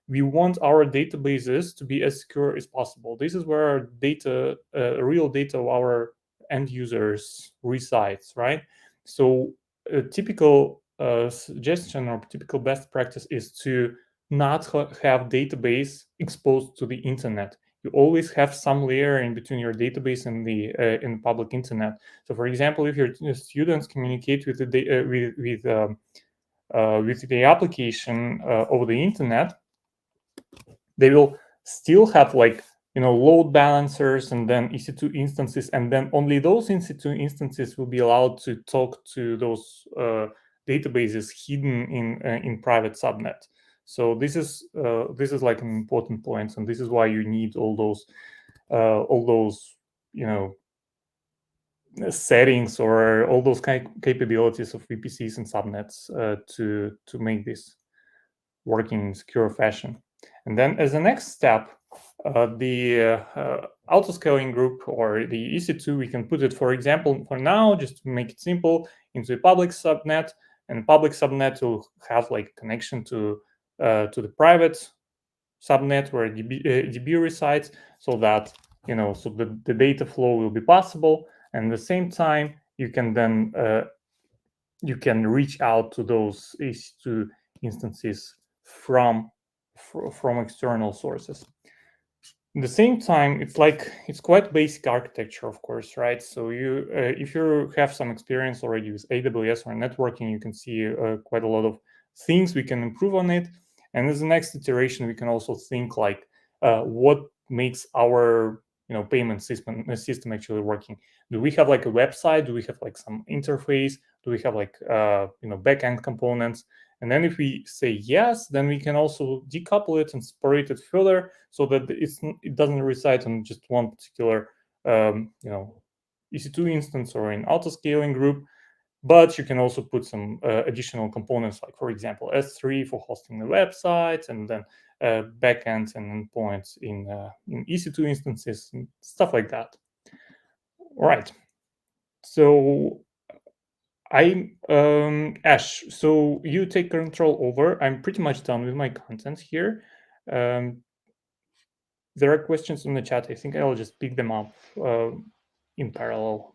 We want our databases to be as secure as possible. This is where our data, real data of our end users resides, right? So a typical suggestion or typical best practice is to not have database exposed to the internet. You always have some layer in between your database and the in public internet. So, for example, if your students communicate with the with the application over the internet, they will still have like load balancers and then EC2 instances, and then only those EC2 instances will be allowed to talk to those databases hidden in private subnet. So this is like an important point, and this is why you need all those settings or all those capabilities of VPCs and subnets to make this working in secure fashion. And then as the next step, the auto-scaling group or the EC2, we can put it, for example, for now, just to make it simple, into a public subnet, and public subnet will have like connection to the private subnet where DB resides, so that so the data flow will be possible. And at the same time, you can then you can reach out to those EC2 instances from external sources. At the same time, it's quite basic architecture, of course, right? So you if you have some experience already with AWS or networking, you can see quite a lot of things we can improve on it. And as the next iteration, we can also think like what makes our payment system actually working. Do we have like a website? Do we have like some interface? Do we have like backend components? And then if we say yes, then we can also decouple it and separate it further so that it doesn't reside on just one particular EC2 instance or an auto-scaling group. But you can also put some additional components, like for example S3 for hosting the website, and then backends and endpoints in EC2 instances and stuff like that. All right. So Ash, so you take control over. I'm pretty much done with my content here. There are questions in the chat. I think I'll just pick them up in parallel.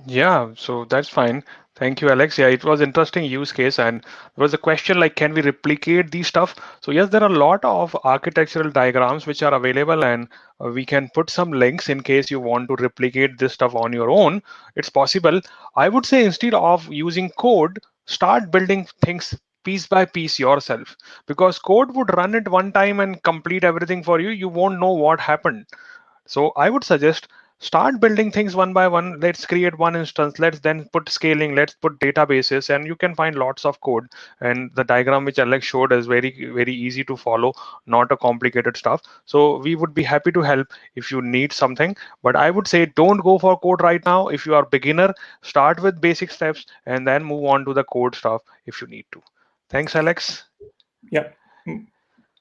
Yeah, so that's fine. Thank you, Alex. Yeah, it was interesting use case, and there was a question like, can we replicate these stuff? So yes, there are a lot of architectural diagrams which are available, and we can put some links in case you want to replicate this stuff on your own. It's possible. I would say instead of using code, start building things piece by piece yourself, because code would run it one time and complete everything for you. You won't know what happened. So I would suggest start building things one by one. Let's create one instance. Let's then put scaling. Let's put databases, and you can find lots of code. And the diagram which Alex showed is very easy to follow, not a complicated stuff. So we would be happy to help if you need something. But I would say don't go for code right now. If you are beginner, start with basic steps and then move on to the code stuff if you need to. Thanks, Alex. Yeah.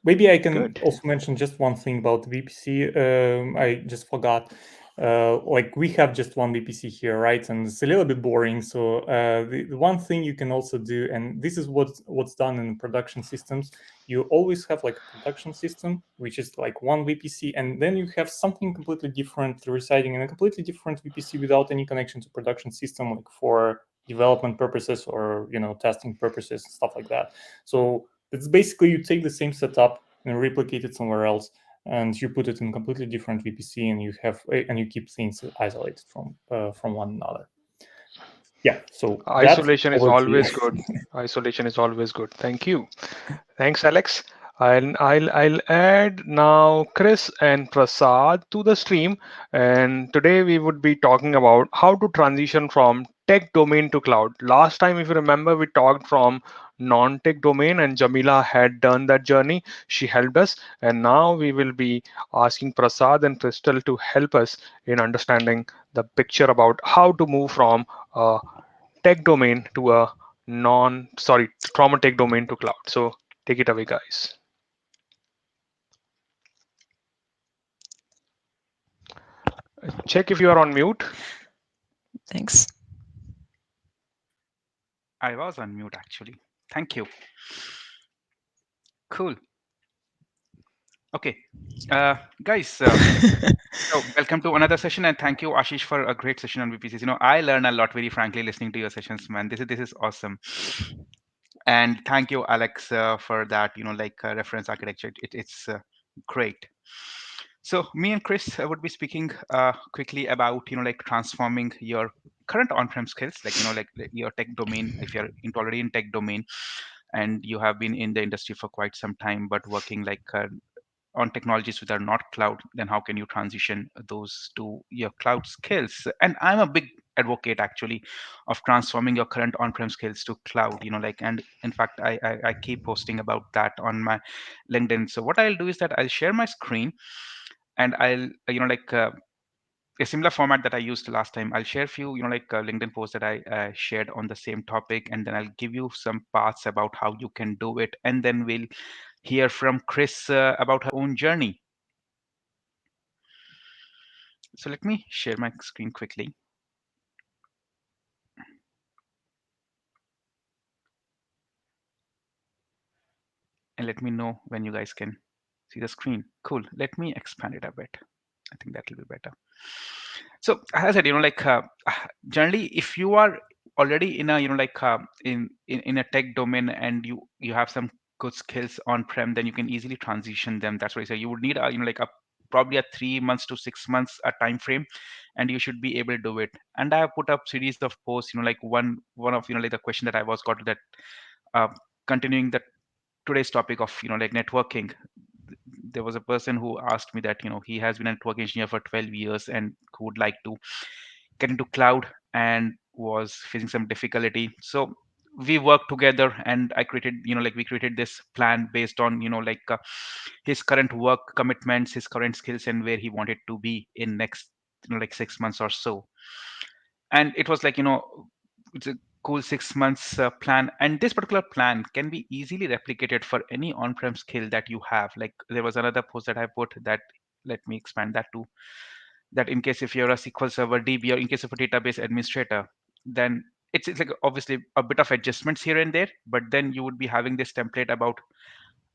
Maybe I can Good. also mention just one thing about VPC. I just forgot. Like we have just one VPC here, right? And it's a little bit boring. So the one thing you can also do, and this is what's done in production systems, you always have like a production system, which is like one VPC, and then you have something completely different residing in a completely different VPC without any connection to production system, like for development purposes or testing purposes, stuff like that. So it's basically you take the same setup and replicate it somewhere else, and you put it in completely different VPC, and you keep things isolated from one another. Yeah, so that's Isolation is over to you. always good. Isolation is always good. Thank you. Thanks, Alex. I'll add now Chris and Prasad to the stream. And today we would be talking about how to transition from tech domain to cloud. Last time, if you remember, we talked from non-tech domain, and Jamila had done that journey. She helped us. And now we will be asking Prasad and Crystal to help us in understanding the picture about how to move from tech domain to a from a tech domain to cloud. So take it away, guys. Check if you are on mute. Thanks. I was on mute actually. Thank you. Cool. Okay, guys. So welcome to another session, and thank you, Ashish, for a great session on VPCs. I learn a lot, very frankly, listening to your sessions, man. This is awesome. And thank you, Alex, for that. Reference architecture. It's great. So me and Chris would be speaking quickly about transforming your current on-prem skills, like your tech domain. If you're already in tech domain and you have been in the industry for quite some time, but working on technologies which are not cloud, then how can you transition those to your cloud skills? And I'm a big advocate actually of transforming your current on-prem skills to cloud. And in fact, I keep posting about that on my LinkedIn. So what I'll do is that I'll share my screen, and I'll a similar format that I used last time. I'll share a few LinkedIn posts that I shared on the same topic, and then I'll give you some paths about how you can do it, and then we'll hear from Chris about her own journey. So let me share my screen quickly. And let me know when you guys can see the screen. Cool. Let me expand it a bit. I think that will be better. So as I said, generally, if you are already in a in a tech domain, and you have some good skills on prem, then you can easily transition them. That's why I say you would need a probably a 3 months to 6 months a time frame, and you should be able to do it. And I have put up series of posts, like one of like the question that I was got to that, uh, continuing that today's topic of like networking. There was a person who asked me that he has been a network engineer for 12 years and who would like to get into cloud and was facing some difficulty. So we worked together, and I created we created this plan based on his current work commitments, his current skills, and where he wanted to be in next 6 months or so. And it was it's a cool 6 months plan, and this particular plan can be easily replicated for any on-prem skill that you have. Like, there was another post that I put that, let me expand that to that, in case if you're a SQL Server DB, or in case of a database administrator, then it's like obviously a bit of adjustments here and there, but then you would be having this template about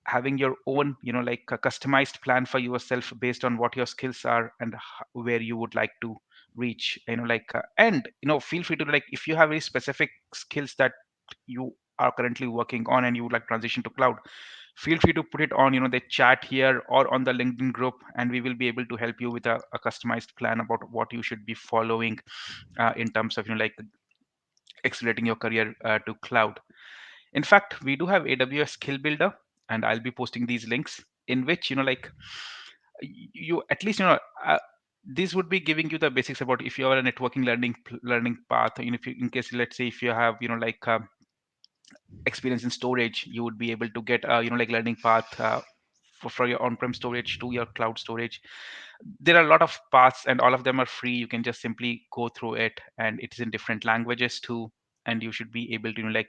having your own a customized plan for yourself based on what your skills are and where you would like to reach. And feel free to, like, if you have very specific skills that you are currently working on and you would like transition to cloud, feel free to put it on the chat here or on the LinkedIn group, and we will be able to help you with a customized plan about what you should be following in terms of accelerating your career to cloud. In fact, we do have AWS Skill Builder, and I'll be posting these links in which you at least this would be giving you the basics about if you are a networking learning path. If you, in case, let's say, if you have experience in storage, you would be able to get learning path for your on-prem storage to your cloud storage. There are a lot of paths, and all of them are free. You can just simply go through it, and it is in different languages too, and you should be able to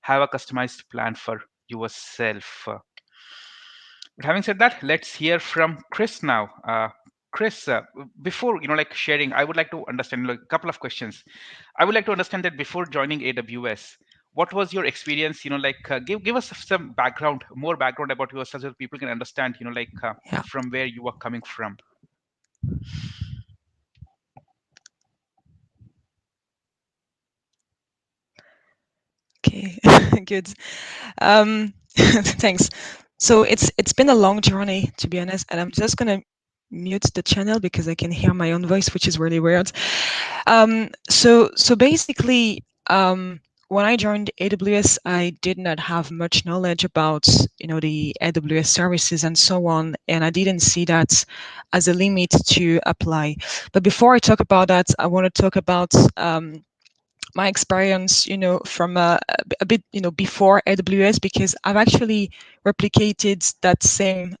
have a customized plan for yourself. But having said that, let's hear from Chris now. Chris, before sharing, I would like to understand a couple of questions. I would like to understand that before joining AWS, what was your experience? Give us some background, more background about yourself, so that people can understand. Yeah. From where you are coming from. Okay, good. Thanks. So it's been a long journey, to be honest, and I'm just gonna mute the channel because I can hear my own voice, which is really weird. So basically, when I joined AWS, I did not have much knowledge about the AWS services and so on, and I didn't see that as a limit to apply. But before I talk about that, I want to talk about my experience, from a bit, before AWS, because I've actually replicated that same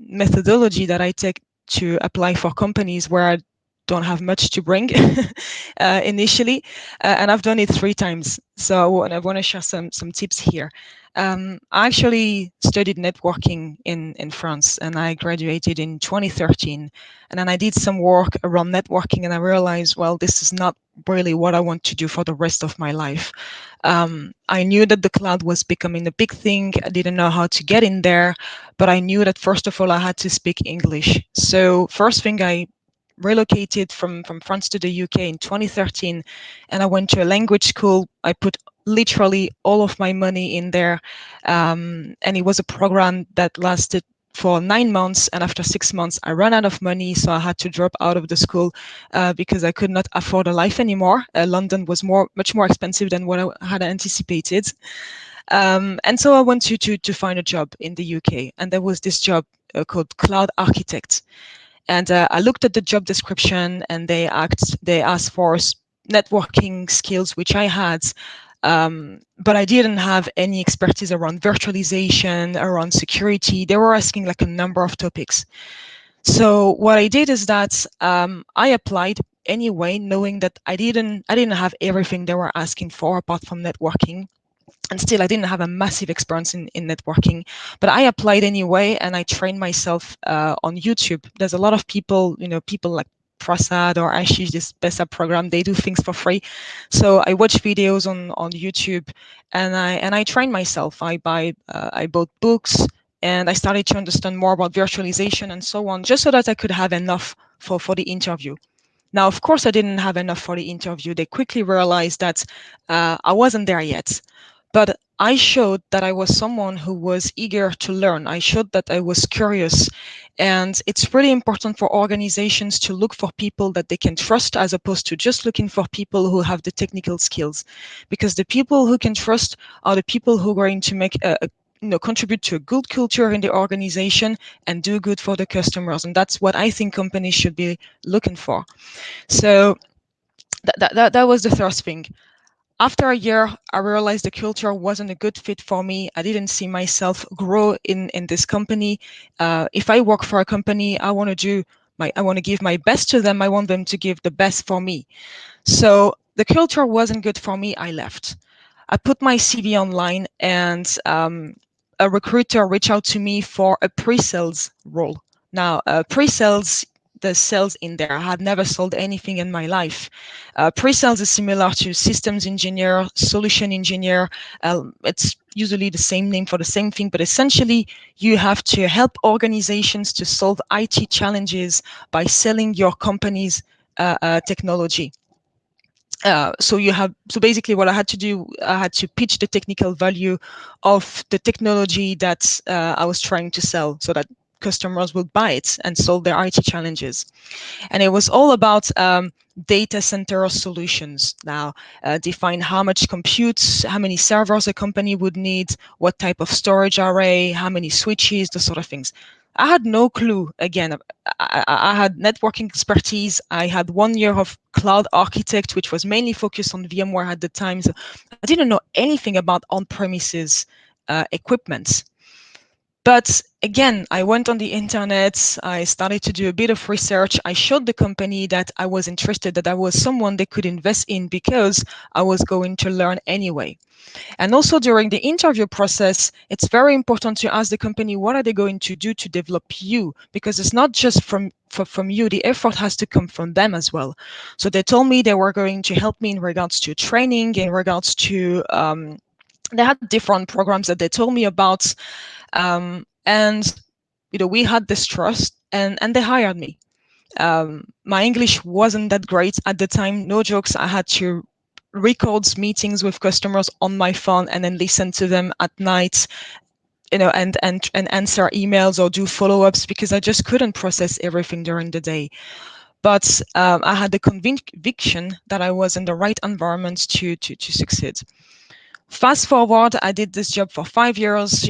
methodology that I take to apply for companies where I don't have much to bring initially, and I've done it 3 times. So I want to share some tips here. I actually studied networking in France, and I graduated in 2013. And then I did some work around networking, and I realized, well, this is not really what I want to do for the rest of my life. I knew that the cloud was becoming a big thing. I didn't know how to get in there, but I knew that first of all, I had to speak English. So first thing, I relocated from France to the UK in 2013, and I went to a language school. I put literally all of my money in there, and it was a program that lasted for 9 months, and after 6 months I ran out of money, so I had to drop out of the school because I could not afford a life anymore. London was much more expensive than what I had anticipated, and so I went to find a job in the UK, and there was this job called Cloud Architect. And I looked at the job description, and they asked for networking skills, which I had, but I didn't have any expertise around virtualization, around security. They were asking like a number of topics. So what I did is that I applied anyway, knowing that I didn't have everything they were asking for apart from networking. And still, I didn't have a massive experience in networking, but I applied anyway, and I trained myself on YouTube. There's a lot of people, people like Prasad or Ashish, this BeSA program, they do things for free. So I watch videos on YouTube, and I trained myself. I bought books, and I started to understand more about virtualization and so on, just so that I could have enough for the interview. Now, of course, I didn't have enough for the interview. They quickly realized that I wasn't there yet. But I showed that I was someone who was eager to learn. I showed that I was curious. And it's really important for organizations to look for people that they can trust as opposed to just looking for people who have the technical skills. Because the people who can trust are the people who are going to make contribute to a good culture in the organization and do good for the customers. And that's what I think companies should be looking for. So that was the first thing. After a year, I realized the culture wasn't a good fit for me. I didn't see myself grow in this company. If I work for a company, I want to give my best to them. I want them to give the best for me. So the culture wasn't good for me. I left. I put my CV online, and a recruiter reached out to me for a pre-sales role. Now, pre-sales, the sales in there. I had never sold anything in my life. Pre-sales is similar to systems engineer, solution engineer. It's usually the same name for the same thing, but essentially you have to help organizations to solve IT challenges by selling your company's technology. So basically what I had to do, I had to pitch the technical value of the technology that I was trying to sell so that customers would buy it and solve their IT challenges. And it was all about data center solutions. Now, define how much compute, how many servers a company would need, what type of storage array, how many switches, those sort of things. I had no clue. Again, I had networking expertise. I had 1 year of cloud architect, which was mainly focused on VMware at the time. So I didn't know anything about on-premises equipment. But again, I went on the internet, I started to do a bit of research. I showed the company that I was interested, that I was someone they could invest in because I was going to learn anyway. And also during the interview process, it's very important to ask the company, what are they going to do to develop you? Because it's not just from you, the effort has to come from them as well. So they told me they were going to help me in regards to training, in regards to, they had different programs that they told me about. And we had this trust, and they hired me. My English wasn't that great at the time, no jokes. I had to record meetings with customers on my phone and then listen to them at night, and answer emails or do follow-ups because I just couldn't process everything during the day. But I had the conviction that I was in the right environment to succeed. Fast forward, I did this job for 5 years,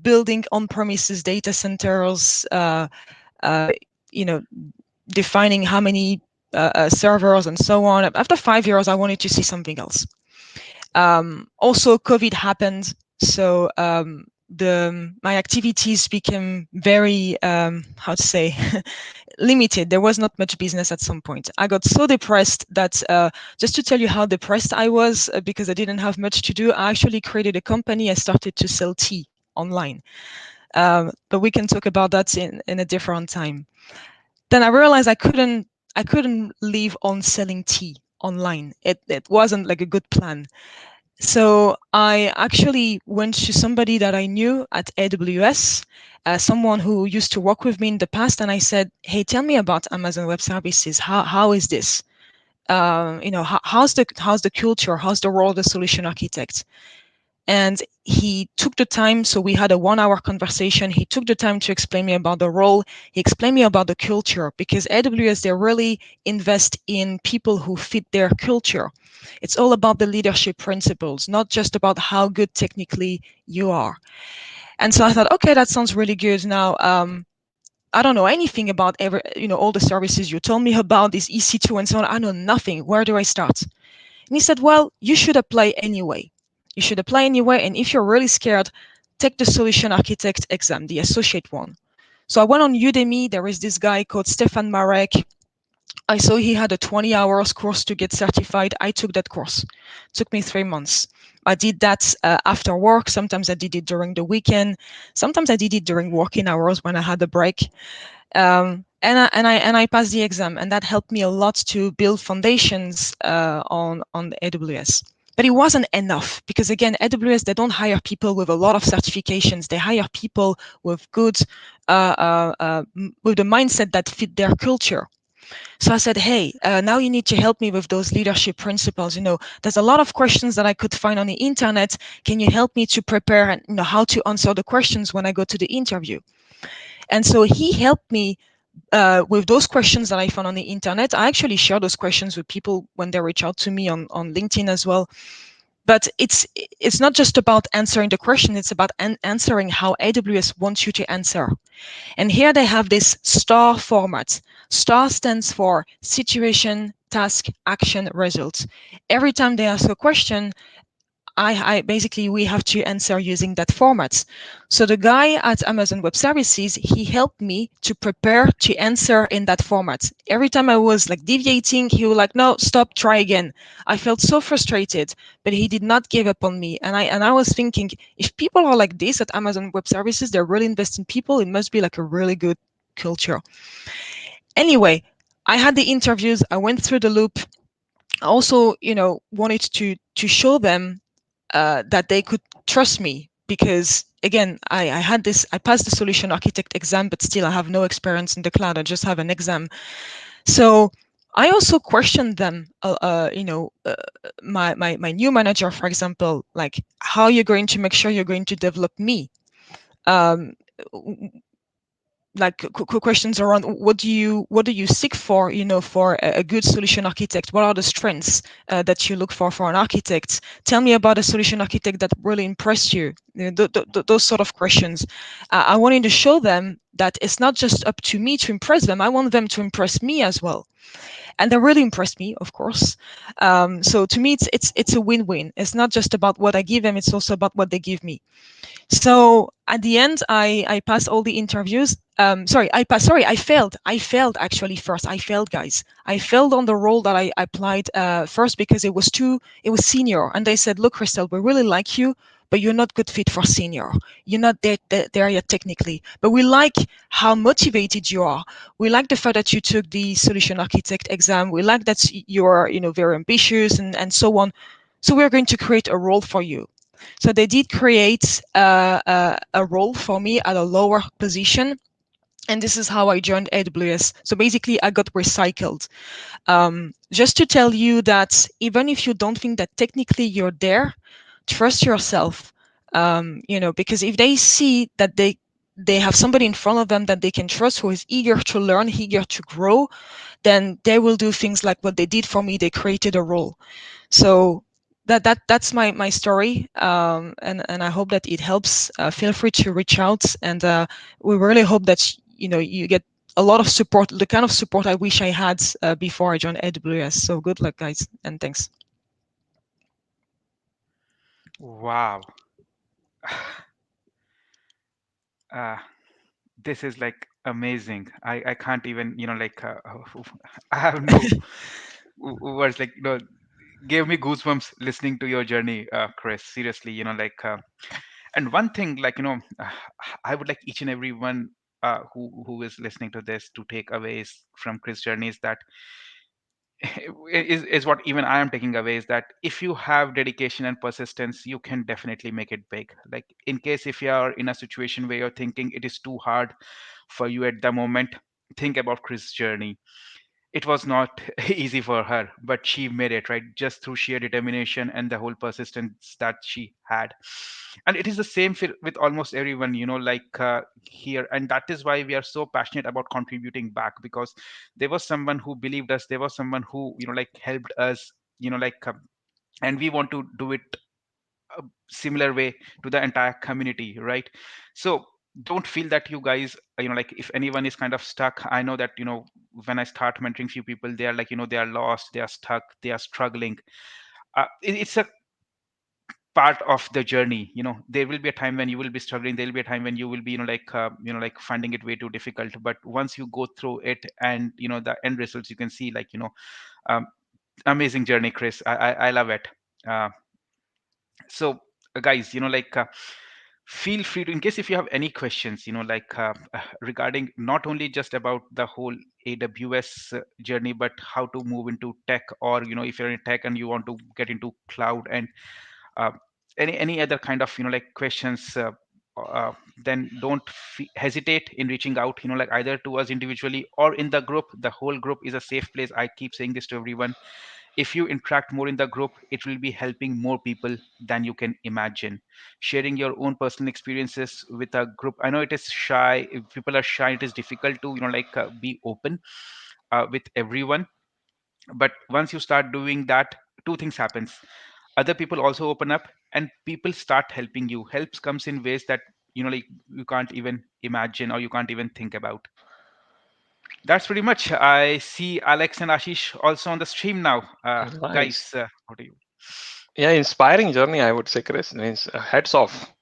building on-premises data centers, defining how many servers and so on. After 5 years, I wanted to see something else. Also, COVID happened, so my activities became very, limited. There was not much business at some point. I got so depressed that, just to tell you how depressed I was, because I didn't have much to do, I actually created a company. I started to sell tea online. But we can talk about that in a different time. Then I realized I couldn't live on selling tea online. It wasn't like a good plan. So I actually went to somebody that I knew at AWS, someone who used to work with me in the past, and I said, "Hey, tell me about Amazon Web Services. How is this? How's the culture? How's the role of the solution architect?" And he took the time. So we had a 1-hour conversation. He took the time to explain me about the role. He explained me about the culture, because AWS, they really invest in people who fit their culture. It's all about the leadership principles, not just about how good technically you are. And so I thought, okay, that sounds really good. Now, I don't know anything about all the services you told me about, this EC2 and so on. I know nothing. Where do I start? And he said, well, you should apply anyway. You should apply anyway. And if you're really scared, take the solution architect exam, the associate one. So I went on Udemy. There is this guy called Stefan Marek. I saw he had a 20 hours course to get certified. I took that course. It took me 3 months. I did that after work. Sometimes I did it during the weekend. Sometimes I did it during working hours when I had a break. And I passed the exam, and that helped me a lot to build foundations on the AWS. But it wasn't enough, because again, AWS, they don't hire people with a lot of certifications. They hire people with good, with the mindset that fit their culture. So I said, hey, now you need to help me with those leadership principles. There's a lot of questions that I could find on the internet. Can you help me to prepare and how to answer the questions when I go to the interview? And so he helped me with those questions that I found on the internet. I actually share those questions with people when they reach out to me on LinkedIn as well. But it's not just about answering the question, it's about answering how AWS wants you to answer. And here they have this STAR format. STAR stands for situation, task, action, result. Every time they ask a question, I basically we have to answer using that format. So the guy at Amazon Web Services, he helped me to prepare to answer in that format. Every time I was like deviating, he was like, no, stop, try again. I felt so frustrated, but he did not give up on me. And I was thinking, if people are like this at Amazon Web Services, they're really investing in people, it must be like a really good culture. Anyway, I had the interviews, I went through the loop. I also, wanted to show them that they could trust me, because again, I passed the solution architect exam, but still I have no experience in the cloud. I just have an exam. So I also questioned them, my new manager, for example, like, how you're going to make sure you're going to develop me? Um, like questions around what do you seek for, for a good solution architect? What are the strengths that you look for an architect? Tell me about a solution architect that really impressed you. Those sort of questions. I wanted to show them that it's not just up to me to impress them. I want them to impress me as well. And they really impressed me, of course. So to me, it's a win-win. It's not just about what I give them, it's also about what they give me. So at the end, I passed all the interviews. I failed. I failed actually first. I failed, guys. I failed on the role that I applied first, because it was senior. And they said, look, Christelle, we really like you, but you're not good fit for senior. You're not there yet technically. But we like how motivated you are. We like the fact that you took the solution architect exam. We like that you're, very ambitious and so on. So we're going to create a role for you. So they did create a role for me at a lower position. And this is how I joined AWS. So basically, I got recycled. Just to tell you that even if you don't think that technically you're there, trust yourself. Because if they see that they have somebody in front of them that they can trust, who is eager to learn, eager to grow, then they will do things like what they did for me. They created a role. So that's my story, and I hope that it helps. Feel free to reach out, and we really hope that you get a lot of support, the kind of support I wish I had before I joined AWS. So good luck, guys, and thanks. Wow. uh, this is like amazing. I can't even, I have no words, like, gave me goosebumps listening to your journey, Chris. Seriously, and one thing, like, I would like each and everyone who is listening to this to take away from Chris' journey is that is what even I am taking away, is that if you have dedication and persistence, you can definitely make it big. Like, in case if you are in a situation where you're thinking it is too hard for you at the moment, think about Chris' journey. It was not easy for her, but she made it, right, just through sheer determination and the whole persistence that she had. And it is the same with almost everyone, here. And that is why we are so passionate about contributing back, because there was someone who believed us, there was someone who, helped us, and we want to do it a similar way to the entire community, right? So don't feel that you guys, if anyone is kind of stuck, I know that, when I start mentoring few people, they are like, they are lost, they are stuck, they are struggling. It's a part of the journey. There will be a time when you will be struggling, there will be a time when you will be, finding it way too difficult. But once you go through it, and the end results, you can see, like, um, amazing journey, Chris. I love it. uh, so guys, feel free to, in case if you have any questions, regarding not only just about the whole AWS journey, but how to move into tech, or if you're in tech and you want to get into cloud, and uh, any other kind of questions, then don't hesitate in reaching out, like either to us individually or in the group. The whole group is a safe place. I keep saying this to everyone. If you interact more in the group, it will be helping more people than you can imagine. Sharing your own personal experiences with a group, I know it is shy. If people are shy, it is difficult to be open with everyone. But once you start doing that, two things happens. Other people also open up, and people start helping you. Helps comes in ways that you can't even imagine, or you can't even think about. That's pretty much. I see Alex and Ashish also on the stream now. Nice. Guys, what do you? Yeah, inspiring journey, I would say, Chris. Means heads off.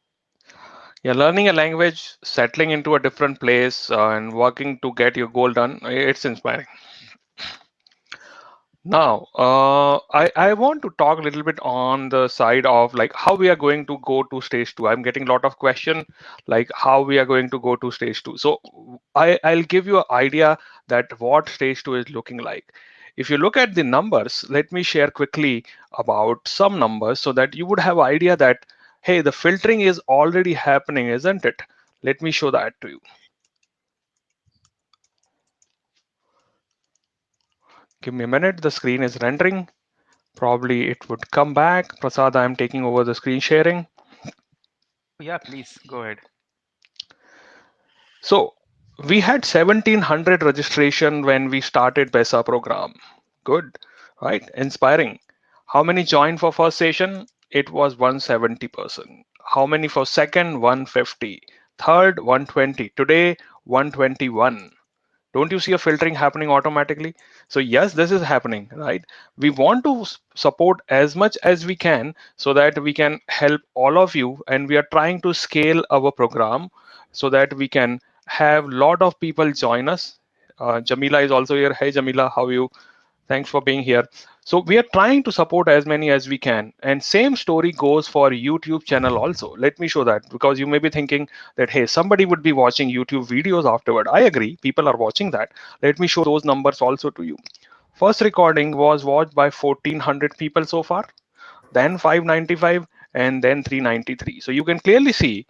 Yeah, learning a language, settling into a different place, and working to get your goal done. It's inspiring. Now, I want to talk a little bit on the side of like how we are going to go to stage two. I'm getting a lot of question like how we are going to go to stage two. So I'll give you an idea that what stage two is looking like. If you look at the numbers, let me share quickly about some numbers so that you would have idea that, hey, the filtering is already happening, isn't it? Let me show that to you. Give me a minute. The screen is rendering. Probably it would come back. Prasad, I'm taking over the screen sharing. Yeah, please go ahead. So we had 1700 registration when we started BeSA program. Good, right? Inspiring. How many joined for first session? It was 170%. How many for second? 150. Third, 120. Today, 121. Don't you see a filtering happening automatically? So yes, this is happening, right? We want to support as much as we can so that we can help all of you, and we are trying to scale our program so that we can have lot of people join us. Jamila is also here. Hey Jamila, how are you? Thanks for being here. So we are trying to support as many as we can. And same story goes for YouTube channel also. Let me show that, because you may be thinking that, hey, somebody would be watching YouTube videos afterward. I agree. People are watching that. Let me show those numbers also to you. First recording was watched by 1400 people so far, then 595, and then 393. So you can clearly see,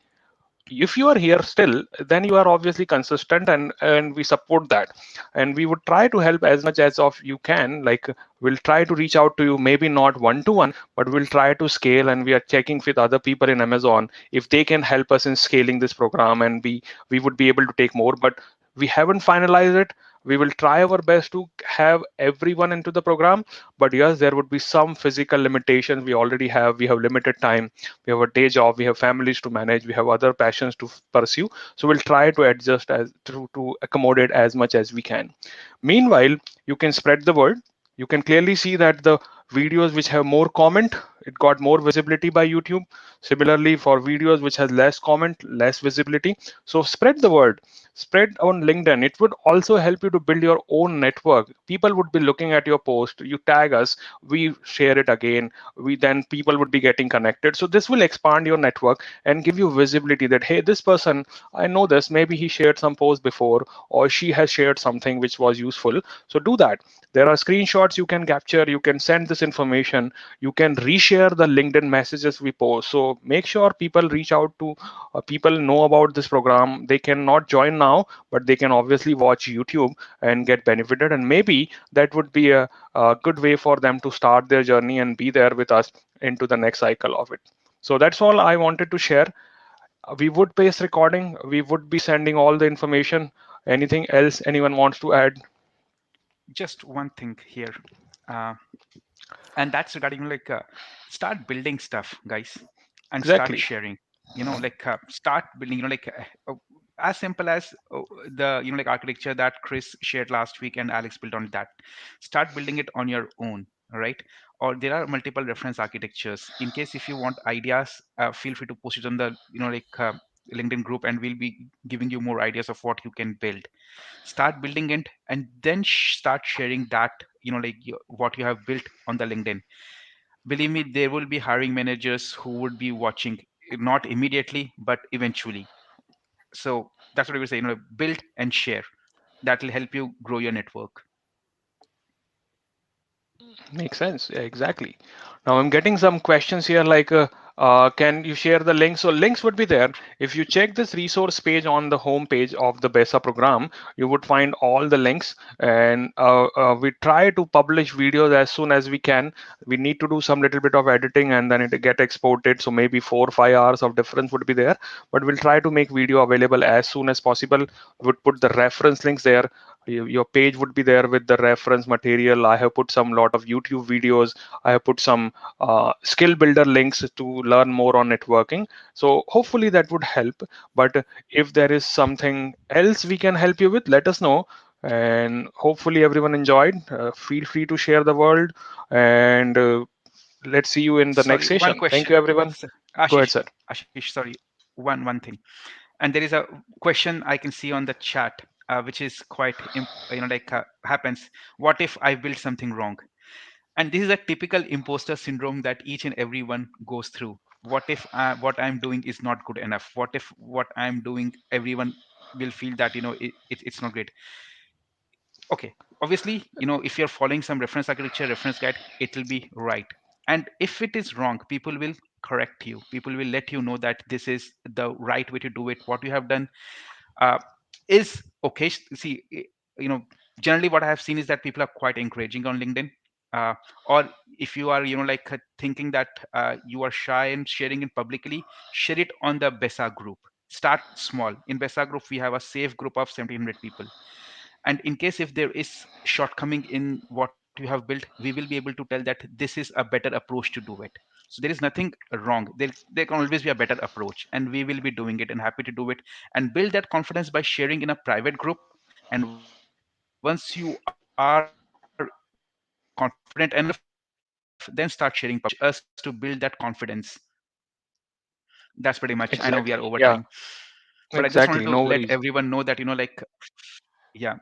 if you are here still, then you are obviously consistent, and we support that, and we would try to help as much as of you can. Like, we'll try to reach out to you, maybe not one to one, but we'll try to scale, and we are checking with other people in Amazon if they can help us in scaling this program, and we would be able to take more, but we haven't finalized it. We will try our best to have everyone into the program, but yes, there would be some physical limitations. We have limited time. We have a day job, we have families to manage, we have other passions to pursue. So we'll try to adjust to accommodate as much as we can. Meanwhile, you can spread the word. You can clearly see that the videos which have more comment, it got more visibility by YouTube. Similarly, for videos which has less comment, less visibility. So spread the word. Spread on LinkedIn. It would also help you to build your own network. People would be looking at your post, you tag us, we share it again, we then people would be getting connected. So this will expand your network and give you visibility that, hey, this person, I know this, maybe he shared some post before, or she has shared something which was useful. So do that. There are screenshots you can capture, you can send this information, you can reshare the LinkedIn messages we post. So make sure people reach out to people know about this program. They cannot join now, but they can obviously watch YouTube and get benefited, and maybe that would be a good way for them to start their journey and be there with us into the next cycle of it. So that's all I wanted to share. We would pace recording. We would be sending all the information. Anything else anyone wants to add? Just one thing here, uh, and that's regarding start building stuff, guys, and start Exactly. sharing. Start building. As simple as the architecture that Chris shared last week and Alex built on that. Start building it on your own, right? Or there are multiple reference architectures. In case if you want ideas, feel free to post it on the LinkedIn group, and we'll be giving you more ideas of what you can build. Start building it, and then start sharing that, what you have built on the LinkedIn. Believe me, there will be hiring managers who would be watching, not immediately but eventually. So that's what I would say, build and share. That will help you grow your network. Makes sense. Yeah, exactly. Now I'm getting some questions here like, Can you share the links? So links would be there. If you check this resource page on the home page of the BESA program, you would find all the links. And we try to publish videos as soon as we can. We need to do some little bit of editing and then it get exported. So maybe 4 or 5 hours of difference would be there. But we'll try to make video available as soon as possible. Would put the reference links there. Your page would be there with the reference material. I have put some lot of YouTube videos. I have put some skill builder links to learn more on networking. So hopefully that would help. But if there is something else we can help you with, let us know. And hopefully everyone enjoyed. Feel free to share the world. And let's see you in the next Sorry, one session. Thank you, question. everyone. Go ahead, Ashish, sir. Ashish, sorry, one thing. And there is a question I can see on the chat, which is quite, happens. What if I built something wrong? And this is a typical imposter syndrome that each and everyone goes through. What if what I'm doing is not good enough? What if what I'm doing, everyone will feel that it's not great. Okay, obviously, if you're following some reference architecture reference guide, it will be right. And if it is wrong, people will correct you. People will let you know that this is the right way to do it. What you have done uh, is okay. See, generally what I have seen is that people are quite encouraging on LinkedIn. uh, or if you are thinking that you are shy and sharing it publicly, share it on the BeSA group. Start small. In BeSA group we have a safe group of 1700 people, and in case if there is shortcoming in what you have built, we will be able to tell that this is a better approach to do it. So there is nothing wrong. There can always be a better approach, and we will be doing it and happy to do it, and build that confidence by sharing in a private group. And once you are confident enough, then start sharing publicly. But this is what we teach us to build that confidence. That's pretty much. I know we are Exactly. over Yeah, time, but I just wanted exactly. to No let worries. everyone know that yeah,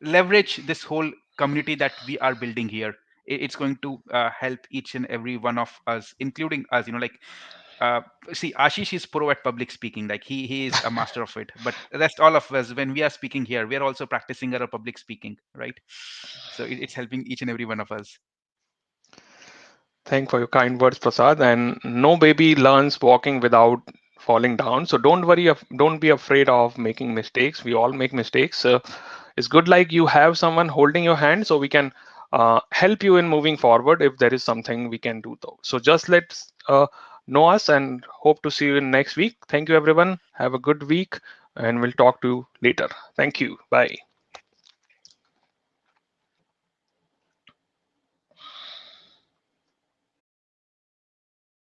leverage this whole community that we are building here. It's going to help each and every one of us, including us. Uh, See, Ashish is pro at public speaking. Like he is a master of it. But rest all of us, when we are speaking here, we are also practicing our public speaking, right? So it's helping each and every one of us. Thank for your kind words, Prasad. And no baby learns walking without falling down. So don't worry, don't be afraid of making mistakes. We all make mistakes. It's good like you have someone holding your hand so we can help you in moving forward if there is something we can do though. So just let's know us and hope to see you in next week. Thank you, everyone. Have a good week and we'll talk to you later. Thank you. Bye.